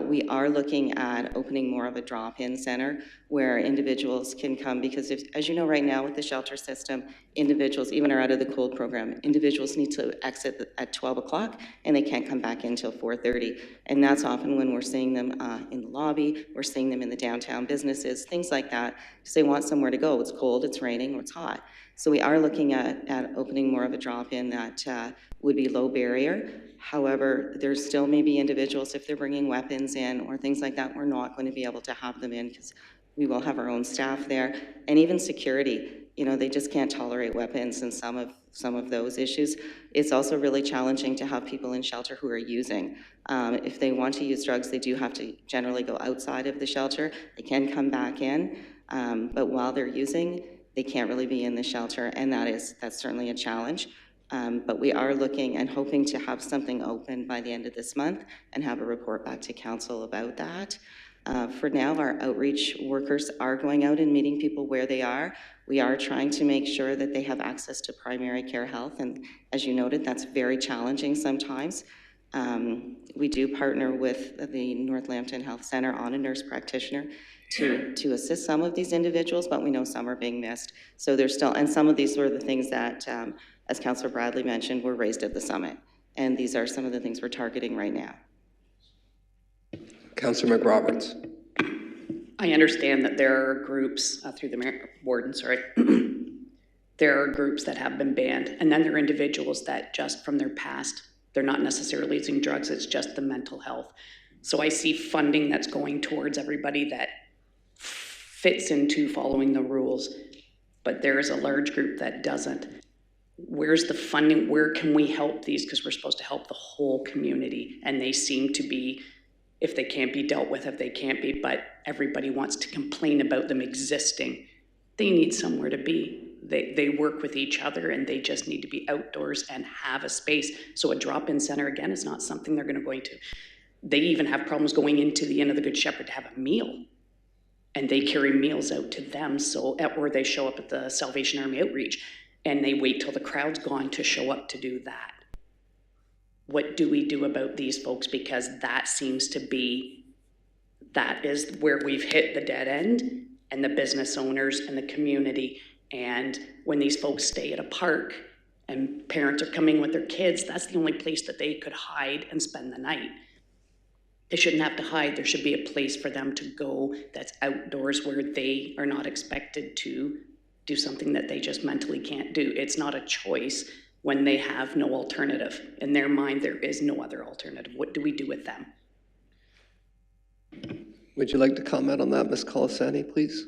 We are looking at opening more of a drop-in center where individuals can come, because as you know right now with the shelter system, individuals, even our Out of the Cold program, individuals need to exit at 12 o'clock and they can't come back until 4:30. And that's often when we're seeing them in the lobby, we're seeing them in the downtown businesses, things like that, because they want somewhere to go. It's cold, it's raining, or it's hot. So we are looking at opening more of a drop-in that would be low barrier. However, there's still maybe individuals, if they're bringing weapons in or things like that, we're not going to be able to have them in because we will have our own staff there. And even security, you know, they just can't tolerate weapons and some of those issues. It's also really challenging to have people in shelter who are using. If they want to use drugs, they do have to generally go outside of the shelter. They can come back in, but while they're using, they can't really be in the shelter, and that's certainly a challenge. But we are looking and hoping to have something open by the end of this month and have a report back to council about that. For now, our outreach workers are going out and meeting people where they are. We are trying to make sure that they have access to primary care health, and as you noted, that's very challenging sometimes. We do partner with the North Lambton Health Center on a nurse practitioner to assist some of these individuals, but we know some are being missed. So there's still, and some of these were the things that, as Councillor Bradley mentioned, were raised at the summit. And these are some of the things we're targeting right now. Councillor McRoberts. I understand that there are groups, through the warden, sorry, there are groups that have been banned, and then there are individuals that just from their past, They're not necessarily using drugs, it's just the mental health. So I see funding that's going towards everybody that fits into following the rules, but there is a large group that doesn't. Where's the funding? Where can we help these? Because we're supposed to help the whole community, and they seem to be, if they can't be dealt with, if they can't be, but everybody wants to complain about them existing. They need somewhere to be. They work with each other, and they just need to be outdoors and have a space. So a drop-in center, again, is not something they're gonna go into. They even have problems going into the Inn of the Good Shepherd to have a meal, and they carry meals out to them, so, or they show up at the Salvation Army outreach, and they wait till the crowd's gone to show up to do that. What do we do about these folks? Because that seems to be, that is where we've hit the dead end, and the business owners and the community. And when these folks stay at a park and parents are coming with their kids, that's the only place that they could hide and spend the night. They shouldn't have to hide. There should be a place for them to go that's outdoors where they are not expected to do something that they just mentally can't do. It's not a choice when they have no alternative. In their mind, there is no other alternative. What do we do with them? Would you like to comment on that, Ms. Colasani, please?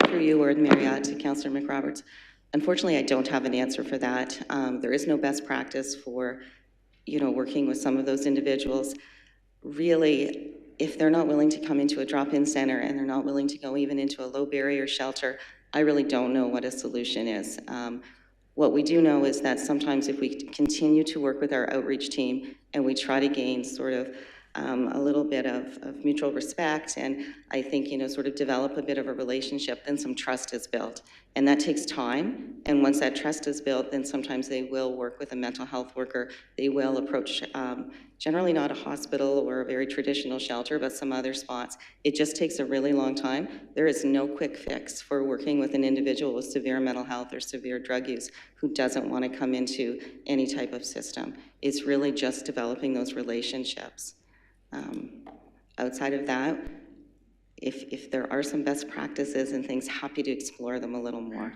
Through you, Warden Marriott, to Councillor McRoberts. Unfortunately, I don't have an answer for that. There is no best practice for, working with some of those individuals. Really, if they're not willing to come into a drop-in center and they're not willing to go even into a low barrier shelter, I really don't know what a solution is. What we do know is that sometimes if we continue to work with our outreach team and we try to gain sort of a little bit of mutual respect, and I think, sort of develop a bit of a relationship, then some trust is built. And that takes time. And once that trust is built, then sometimes they will work with a mental health worker. They will approach, generally not a hospital or a very traditional shelter, but some other spots. It just takes a really long time. There is no quick fix for working with an individual with severe mental health or severe drug use who doesn't want to come into any type of system. It's really just developing those relationships. Outside of that, if there are some best practices and things, happy to explore them a little more.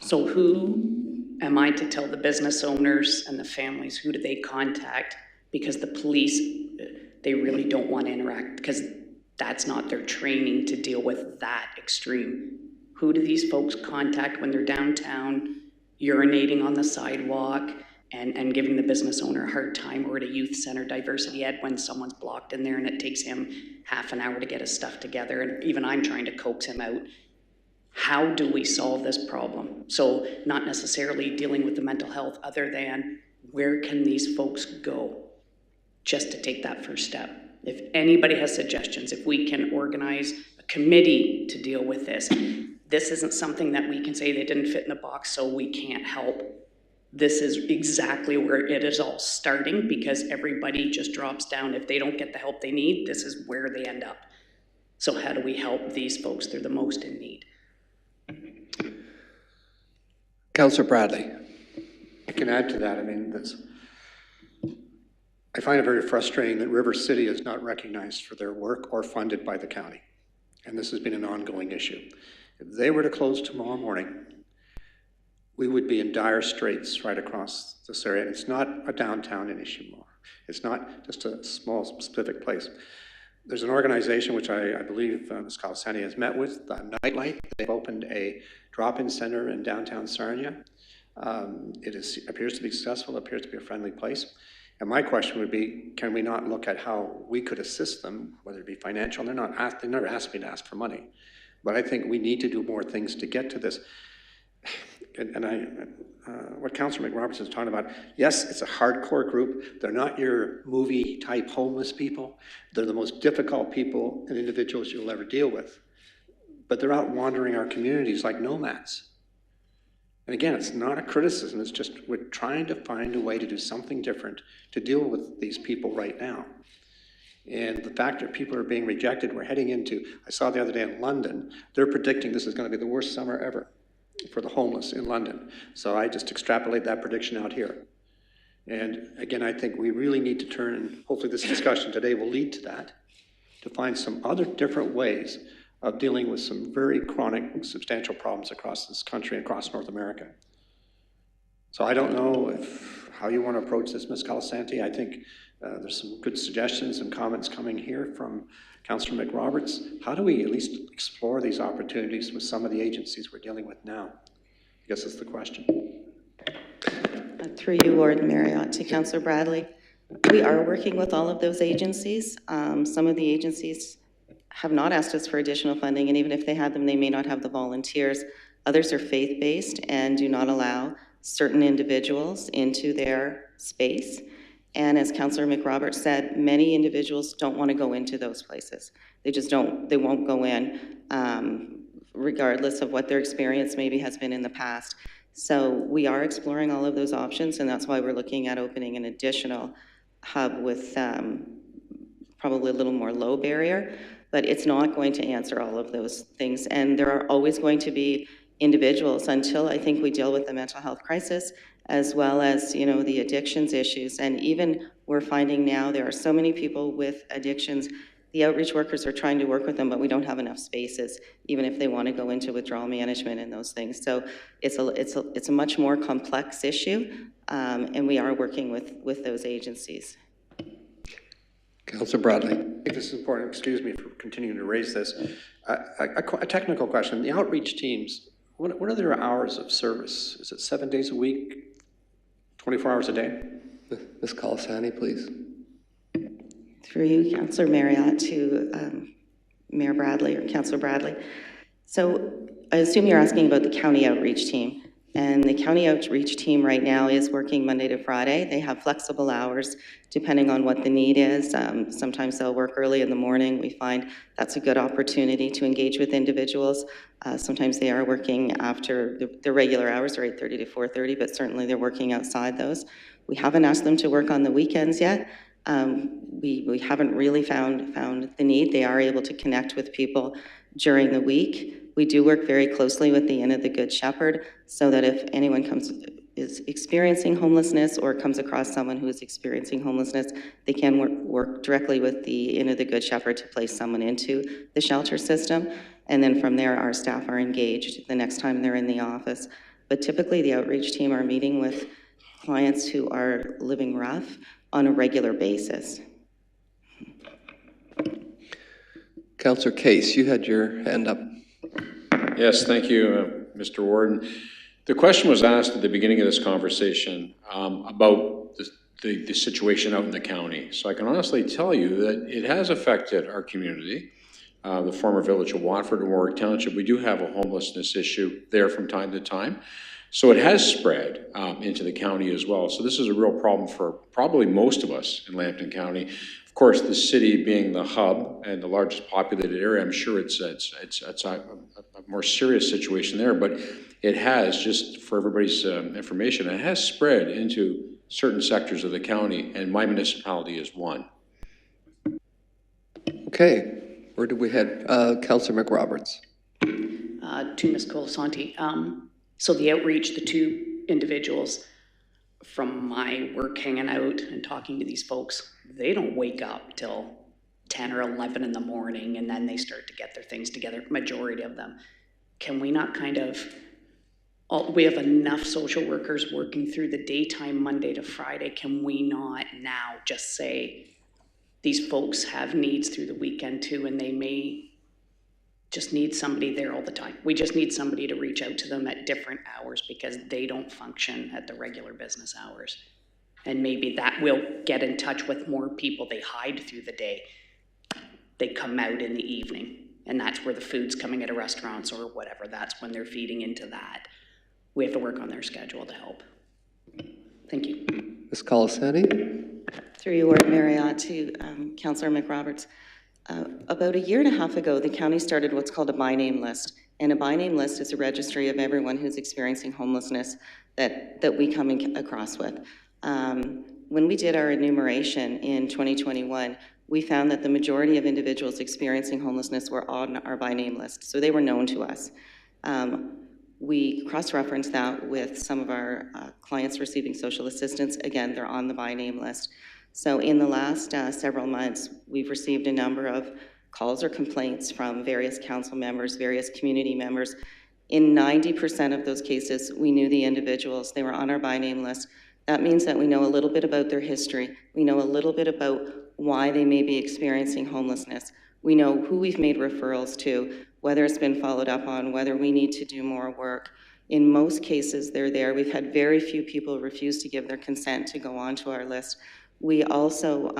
So who am I to tell the business owners and the families, who do they contact? Because the police, they really don't want to interact because that's not their training to deal with that extreme. Who do these folks contact when they're downtown, urinating on the sidewalk, and giving the business owner a hard time, or at a youth center diversity ed when someone's blocked in there and it takes him half an hour to get his stuff together, and even I'm trying to coax him out. How do we solve this problem? So not necessarily dealing with the mental health, other than where can these folks go just to take that first step? If anybody has suggestions, if we can organize a committee to deal with this isn't something that we can say they didn't fit in the box so we can't help. This is exactly where it is all starting, because everybody just drops down. If they don't get the help they need, this is where they end up. So how do we help these folks? They're the most in need. Councillor Bradley. I can add to that. I mean, I find it very frustrating that River City is not recognized for their work or funded by the county. And this has been an ongoing issue. If they were to close tomorrow morning, we would be in dire straits right across this area. And it's not a downtown issue more. It's not just a small specific place. There's an organization which I believe Ms. Colasani has met with, Nightlight. They've opened a drop-in center in downtown Sarnia. It appears to be successful, it appears to be a friendly place. And my question would be, can we not look at how we could assist them, whether it be financial? They never asked me to ask for money. But I think we need to do more things to get to this. What Councillor McRoberts is talking about, yes, it's a hardcore group. They're not your movie type homeless people. They're the most difficult people and individuals you'll ever deal with. But they're out wandering our communities like nomads. And again, it's not a criticism, it's just we're trying to find a way to do something different to deal with these people right now. And the fact that people are being rejected, we're heading into, I saw the other day in London, they're predicting this is going to be the worst summer ever for the homeless in London. So I just extrapolate that prediction out here. And again, I think we really need to turn, and hopefully this discussion today will lead to that, to find some other different ways of dealing with some very chronic, substantial problems across this country and across North America. So I don't know how you want to approach this, Ms. Colasanti. I think there's some good suggestions and comments coming here from Councillor McRoberts. How do we at least explore these opportunities with some of the agencies we're dealing with now? I guess that's the question. Through you, Warden Marriott, to Councillor Bradley. We are working with all of those agencies. Some of the agencies have not asked us for additional funding, and even if they had them, they may not have the volunteers. Others are faith-based and do not allow certain individuals into their space. And as Councillor McRoberts said, many individuals don't want to go into those places. They just don't, they won't go in, regardless of what their experience maybe has been in the past. So we are exploring all of those options, and that's why we're looking at opening an additional hub with probably a little more low barrier, but it's not going to answer all of those things. And there are always going to be individuals until I think we deal with the mental health crisis, as well as, you know, the addictions issues. And even we're finding now there are so many people with addictions. The outreach workers are trying to work with them, but we don't have enough spaces, even if they want to go into withdrawal management and those things. So it's a much more complex issue, and we are working with those agencies. Councillor Bradley. I think this is important. Excuse me for continuing to raise this. A technical question. The outreach teams, what are their hours of service? Is it 7 days a week, 24 hours a day? Ms. Colasanti, please. Through you, Councillor Marriott, to Mayor Bradley or Councillor Bradley. So I assume you're asking about the county outreach team. And the county outreach team right now is working Monday to Friday. They have flexible hours depending on what the need is. Sometimes they'll work early in the morning. We find that's a good opportunity to engage with individuals. Sometimes they are working after the regular hours are 8:30 to 4:30, but certainly they're working outside those. We haven't asked them to work on the weekends yet. We haven't really found the need. They are able to connect with people during the week. We do work very closely with the Inn of the Good Shepherd, so that if anyone is experiencing homelessness or comes across someone who is experiencing homelessness, they can work directly with the Inn of the Good Shepherd to place someone into the shelter system. And then from there, our staff are engaged the next time they're in the office. But typically, the outreach team are meeting with clients who are living rough on a regular basis. Councillor Case, you had your hand up. Yes, thank you, Mr. Warden. The question was asked at the beginning of this conversation about the situation out in the county. So I can honestly tell you that it has affected our community. The former village of Watford and Warwick Township, we do have a homelessness issue there from time to time. So it has spread into the county as well. So this is a real problem for probably most of us in Lambton County. Of course, the city being the hub and the largest populated area, I'm sure it's a more serious situation there, but it has, just for everybody's information, it has spread into certain sectors of the county, and my municipality is one. Okay, where did we head? Councillor McRoberts. To Ms. Colasanti. So the outreach, the two individuals, from my work hanging out and talking to these folks, they don't wake up till 10 or 11 in the morning, and then they start to get their things together, majority of them. Can we not kind of, we have enough social workers working through the daytime Monday to Friday, can we not now just say these folks have needs through the weekend too, and they may just need somebody there all the time. We just need somebody to reach out to them at different hours because they don't function at the regular business hours. And maybe that will get in touch with more people. They hide through the day. They come out in the evening, and that's where the food's coming at a restaurants or whatever. That's when they're feeding into that. We have to work on their schedule to help. Thank you. Ms. Colasanti. Through you, Warden Marriott, to Councillor McRoberts. About a year and a half ago, the county started what's called a by name list. And a by name list is a registry of everyone who's experiencing homelessness that we come across with. When we did our enumeration in 2021, we found that the majority of individuals experiencing homelessness were on our by name list, so they were known to us. We cross-referenced that with some of our clients receiving social assistance. Again, they're on the by name list. So in the last several months, we've received a number of calls or complaints from various council members, various community members, In 90% of those cases, we knew the individuals. They were on our by name list. That means that we know a little bit about their history. We know a little bit about why they may be experiencing homelessness. We know who we've made referrals to, whether it's been followed up on, whether we need to do more work. In most cases, they're there. We've had very few people refuse to give their consent to go onto our list. We also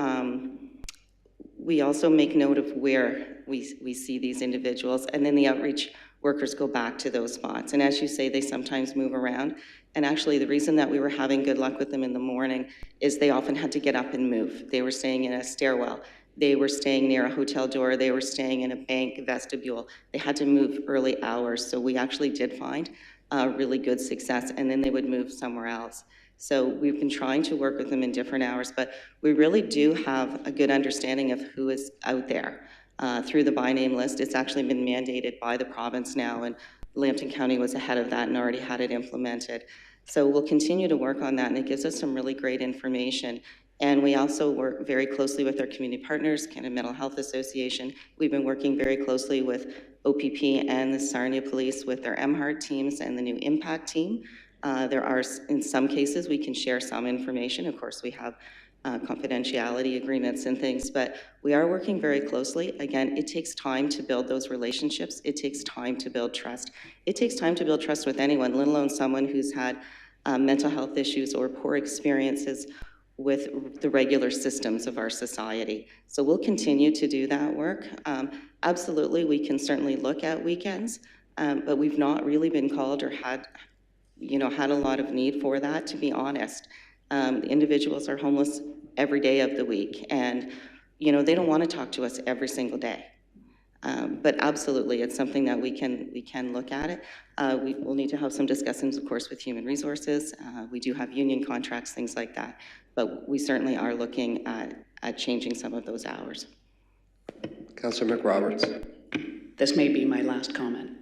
make note of where we see these individuals, and then the outreach workers go back to those spots. And as you say, they sometimes move around. And actually, the reason that we were having good luck with them in the morning is they often had to get up and move. They were staying in a stairwell. They were staying near a hotel door. They were staying in a bank vestibule. They had to move early hours. So we actually did find really good success, and then they would move somewhere else. So we've been trying to work with them in different hours, but we really do have a good understanding of who is out there through the by name list. It's actually been mandated by the province now, and Lambton County was ahead of that and already had it implemented. So we'll continue to work on that, and it gives us some really great information. And we also work very closely with our community partners, Canada Mental Health Association. We've been working very closely with OPP and the Sarnia Police with their MHART teams and the new Impact team. There are, in some cases, we can share some information. Of course, we have confidentiality agreements and things, but we are working very closely. Again, it takes time to build those relationships. It takes time to build trust. It takes time to build trust with anyone, let alone someone who's had mental health issues or poor experiences with the regular systems of our society. So we'll continue to do that work. Absolutely, we can certainly look at weekends, but we've not really been called or had a lot of need for that, to be honest. Individuals are homeless every day of the week, and they don't want to talk to us every single day. But absolutely, it's something that we can look at it. We will need to have some discussions, of course, with human resources. We do have union contracts, things like that, but we certainly are looking at changing some of those hours. Councillor McRoberts. This may be my last comment.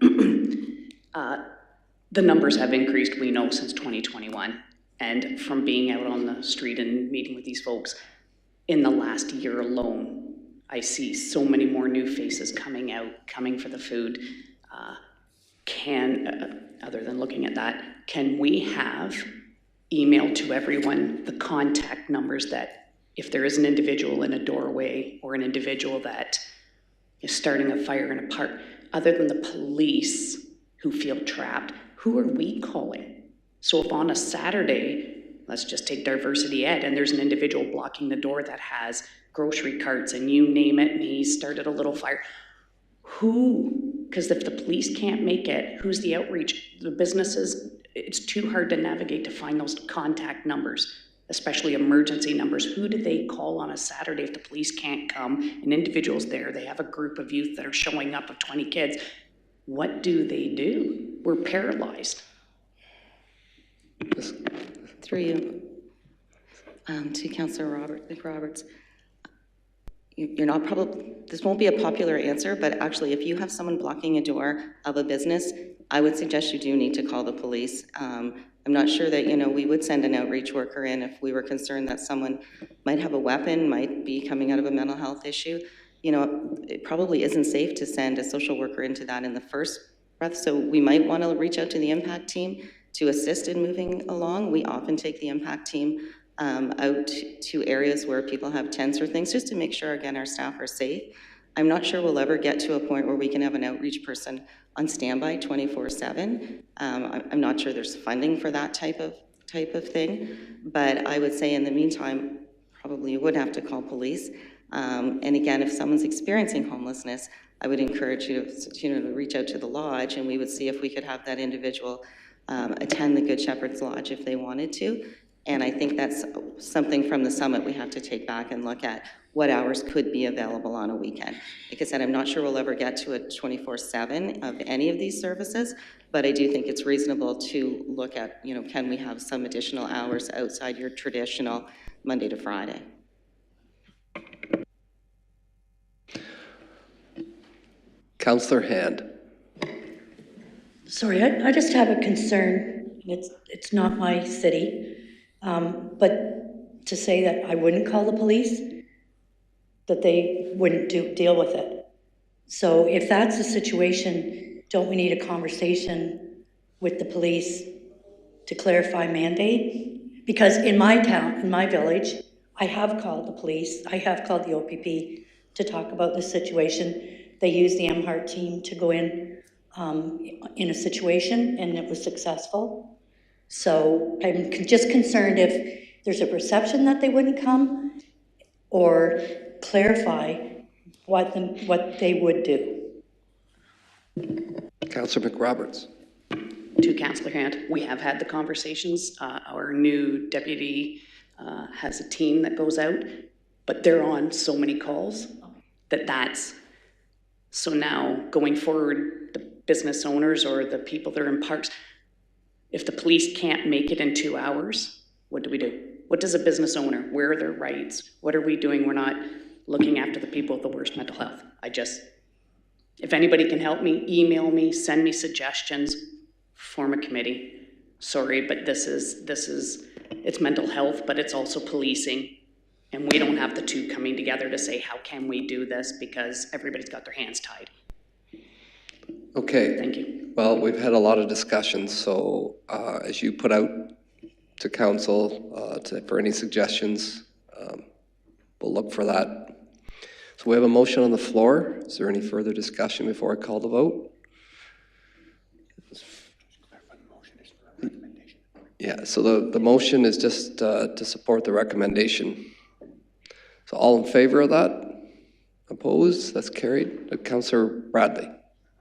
The numbers have increased, we know, since 2021. And from being out on the street and meeting with these folks, in the last year alone, I see so many more new faces coming out, coming for the food. Other than looking at that, can we have emailed to everyone the contact numbers that if there is an individual in a doorway or an individual that is starting a fire in a park, other than the police who feel trapped, who are we calling? So if on a Saturday, let's just take diversity ed, and there's an individual blocking the door that has grocery carts and you name it, and he started a little fire, who? Because if the police can't make it, who's the outreach? The businesses, it's too hard to navigate to find those contact numbers, especially emergency numbers. Who do they call on a Saturday if the police can't come? An individual's there, they have a group of youth that are showing up of 20 kids. What do they do? We're paralyzed. Through you, to Councillor McRoberts. You're not probably, this won't be a popular answer, but actually if you have someone blocking a door of a business, I would suggest you do need to call the police. I'm not sure that, we would send an outreach worker in if we were concerned that someone might have a weapon, might be coming out of a mental health issue. It probably isn't safe to send a social worker into that in the first breath, so we might want to reach out to the Impact team to assist in moving along. We often take the Impact team out to areas where people have tents or things, just to make sure, again, our staff are safe. I'm not sure we'll ever get to a point where we can have an outreach person on standby 24/7. I'm not sure there's funding for that type of thing, but I would say in the meantime, probably you would have to call police. And again, if someone's experiencing homelessness, I would encourage you to reach out to the lodge, and we would see if we could have that individual attend the Good Shepherd's Lodge if they wanted to. And I think that's something from the summit we have to take back and look at what hours could be available on a weekend. Like I said, I'm not sure we'll ever get to a 24/7 of any of these services, but I do think it's reasonable to look at, can we have some additional hours outside your traditional Monday to Friday? Councillor Hand. Sorry, I just have a concern. It's not my city, but to say that I wouldn't call the police, that they wouldn't deal with it. So if that's the situation, don't we need a conversation with the police to clarify mandate? Because in my town, in my village, I have called the police, I have called the OPP to talk about this situation. They used the MHART team to go in a situation, and it was successful. So I'm just concerned if there's a perception that they wouldn't come, or clarify what they would do. Councillor McRoberts. To Councillor Hunt, we have had the conversations. Our new deputy has a team that goes out, but they're on so many calls that's, so now going forward, the business owners or the people that are in parks, if the police can't make it in 2 hours, what do we do? What does a business owner, where are their rights? What are we doing? We're not looking after the people with the worst mental health. If anybody can help me, email me, send me suggestions, form a committee. Sorry, but it's mental health, but it's also policing. And we don't have the two coming together to say, how can we do this? Because everybody's got their hands tied. Okay. Thank you. Well, we've had a lot of discussions, so as you put out to council for any suggestions, we'll look for that. So we have a motion on the floor. Is there any further discussion before I call the vote? Yeah, so the motion is just to support the recommendation. So all in favor of that? Opposed? That's carried. Councillor Bradley. I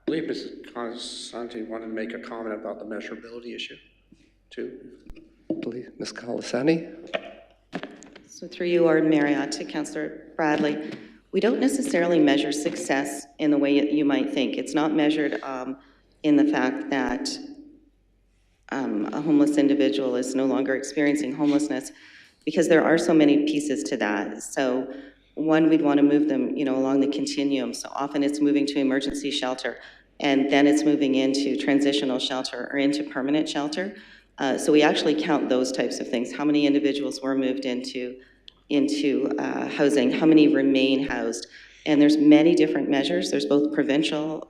believe Mrs. Colasanti wanted to make a comment about the measurability issue, too. Please, Ms. Colasani. So through you, Warden Marriott, to Councillor Bradley, we don't necessarily measure success in the way you might think. It's not measured in the fact that a homeless individual is no longer experiencing homelessness, because there are so many pieces to that. So one, we'd want to move them, along the continuum. So often it's moving to emergency shelter, and then it's moving into transitional shelter or into permanent shelter. So we actually count those types of things. How many individuals were moved into housing? How many remain housed? And there's many different measures. There's both provincial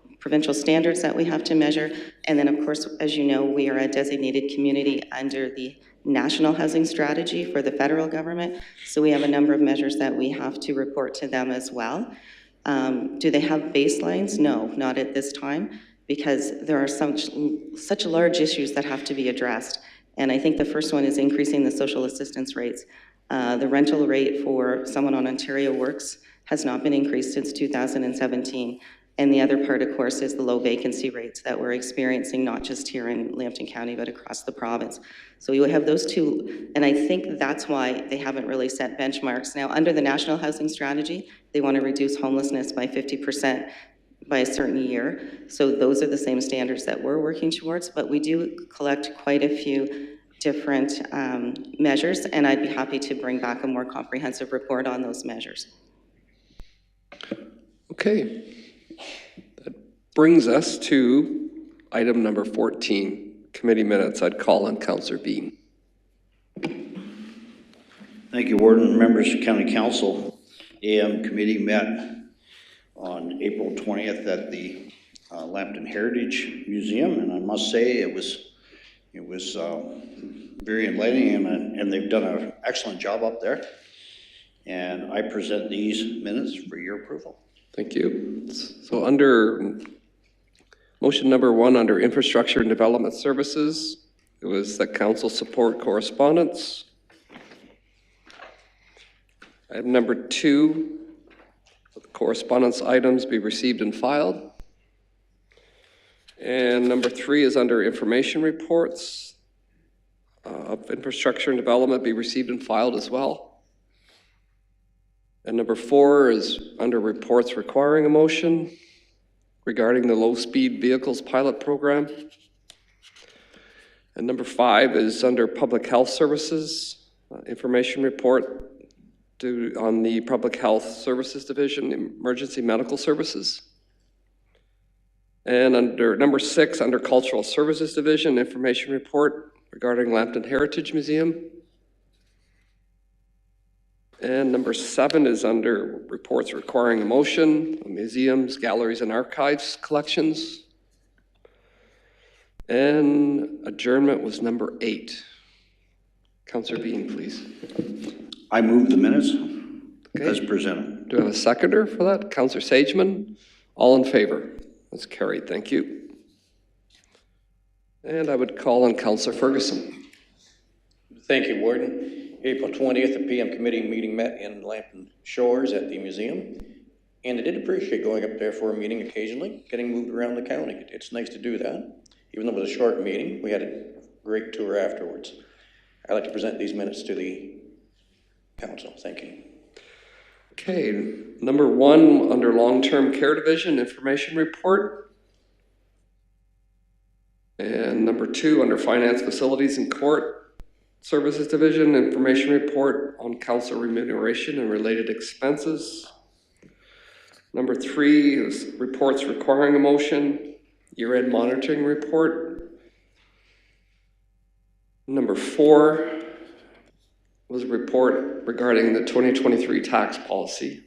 standards that we have to measure. And then, of course, as you know, we are a designated community under the National Housing Strategy for the federal government. So we have a number of measures that we have to report to them as well. Do they have baselines? No, not at this time, because there are such large issues that have to be addressed. And I think the first one is increasing the social assistance rates. The rental rate for someone on Ontario Works has not been increased since 2017. And the other part, of course, is the low vacancy rates that we're experiencing, not just here in Lambton County, but across the province. So you have those two, and I think that's why they haven't really set benchmarks. Now, under the National Housing Strategy, they want to reduce homelessness by 50% by a certain year. So those are the same standards that we're working towards, but we do collect quite a few different measures, and I'd be happy to bring back a more comprehensive report on those measures. Okay. That brings us to item number 14, committee minutes. I'd call on Councillor Bean. Thank you, Warden. Members of County Council, AM committee met on April 20th at the Lambton Heritage Museum, and I must say it was very enlightening, and they've done an excellent job up there. And I present these minutes for your approval. Thank you. So under motion number 1, under Infrastructure and Development Services, it was that council support correspondence. Item number 2, the correspondence items be received and filed. And number 3 is under information reports of infrastructure and development be received and filed as well. And number 4 is under reports requiring a motion regarding the low-speed vehicles pilot program. And number 5 is under public health services, information report on the public health services division, emergency medical services. And under number 6, under cultural services division, information report regarding Lambton Heritage Museum. And number 7 is under reports requiring a motion, museums, galleries, and archives collections. And adjournment was number 8. Councillor Bean, please. I move the minutes as presented. Do I have a seconder for that? Councillor Sageman? All in favor? That's carried. Thank you. And I would call on Councillor Ferguson. Thank you, Warden. April 20th, the PM committee meeting met in Lambton Shores at the museum. And I did appreciate going up there for a meeting occasionally, getting moved around the county. It's nice to do that. Even though it was a short meeting, we had a great tour afterwards. I'd like to present these minutes to the council. Thank you. Okay, number 1, under Long-Term Care Division, Information Report. And number 2, under Finance, Facilities, and Court Services Division, Information Report on Council Remuneration and Related Expenses. Number 3 is Reports Requiring a Motion, Year-End Monitoring Report. Number 4 was a report regarding the 2023 tax policy.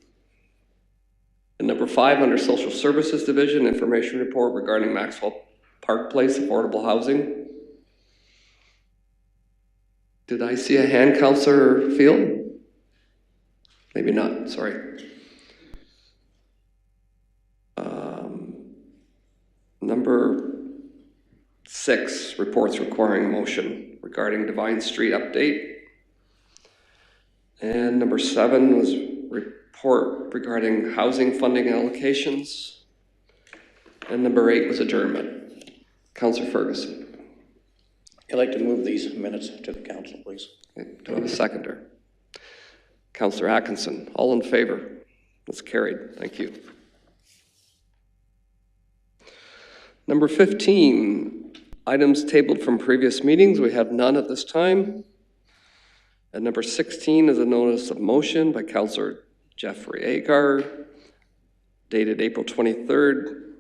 And number 5, under Social Services Division, Information Report regarding Maxwell Park Place Affordable Housing. Did I see a hand, Councillor Field? Maybe not, sorry. Number 6, reports requiring motion regarding Divine Street update. And number 7 was report regarding housing funding allocations. And number 8 was adjournment. Councillor Ferguson. I'd like to move these minutes to the council, please. Okay, do I have a seconder? Councillor Atkinson, all in favor? That's carried. Thank you. Number 15, items tabled from previous meetings. We have none at this time. And number 16 is a notice of motion by Councillor Jeffrey Agar, dated April 23rd,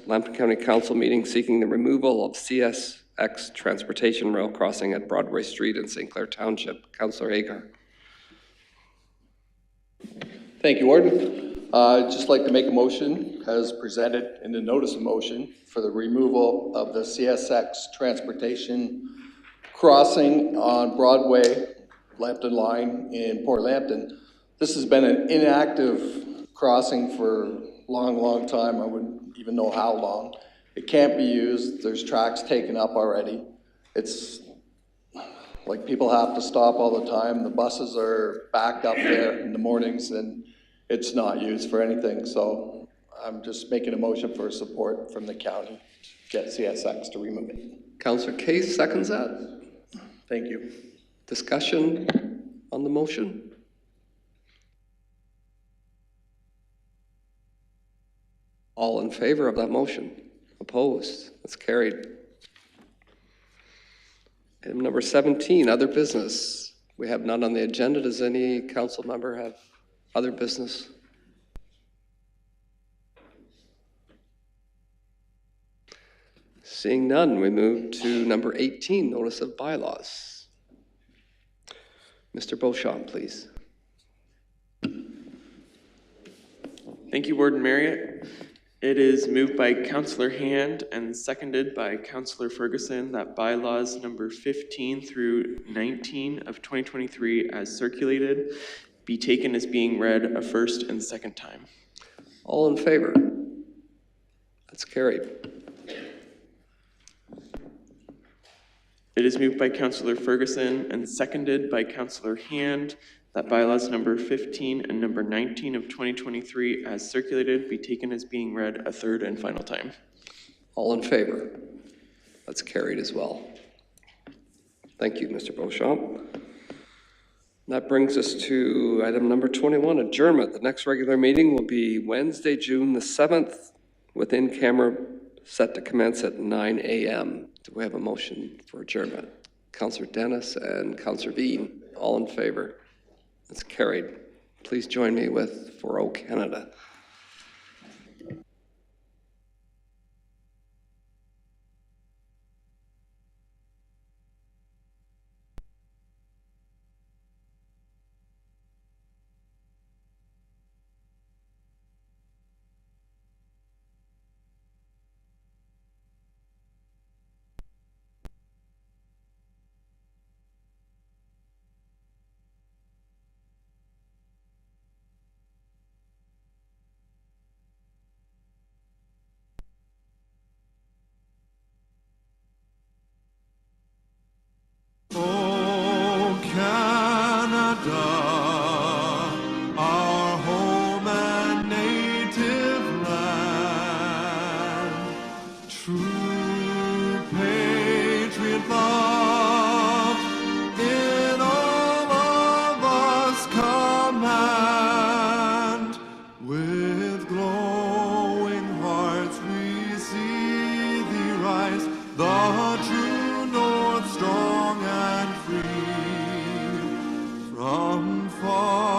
Lambton County Council meeting seeking the removal of CSX transportation rail crossing at Broadway Street in St. Clair Township. Councillor Agar. Thank you, Warden. I'd just like to make a motion as presented in the notice of motion for the removal of the CSX transportation crossing on Broadway, Lambton line in Port Lambton. This has been an inactive crossing for a long, long time. I wouldn't even know how long. It can't be used. There's tracks taken up already. It's like people have to stop all the time. The buses are backed up there in the mornings and it's not used for anything. So I'm just making a motion for support from the county to get CSX to remove it. Councillor Case seconds that. Thank you. Discussion on the motion? All in favor of that motion? Opposed? That's carried. Item number 17, other business. We have none on the agenda. Does any council member have other business? Seeing none, we move to number 18, notice of bylaws. Mr. Beauchamp, please. Thank you, Warden Marriott. It is moved by Councillor Hand and seconded by Councillor Ferguson that bylaws number 15 through 19 of 2023 as circulated be taken as being read a first and second time. All in favor? That's carried. It is moved by Councillor Ferguson and seconded by Councillor Hand that bylaws number 15 and number 19 of 2023 as circulated be taken as being read a third and final time. All in favor? That's carried as well. Thank you, Mr. Beauchamp. That brings us to item number 21, adjournment. The next regular meeting will be Wednesday, June the 7th, with in-camera set to commence at 9 a.m. Do we have a motion for adjournment? Councillor Dennis and Councillor Bean, all in favor? That's carried. Please join me with For O Canada. Come far.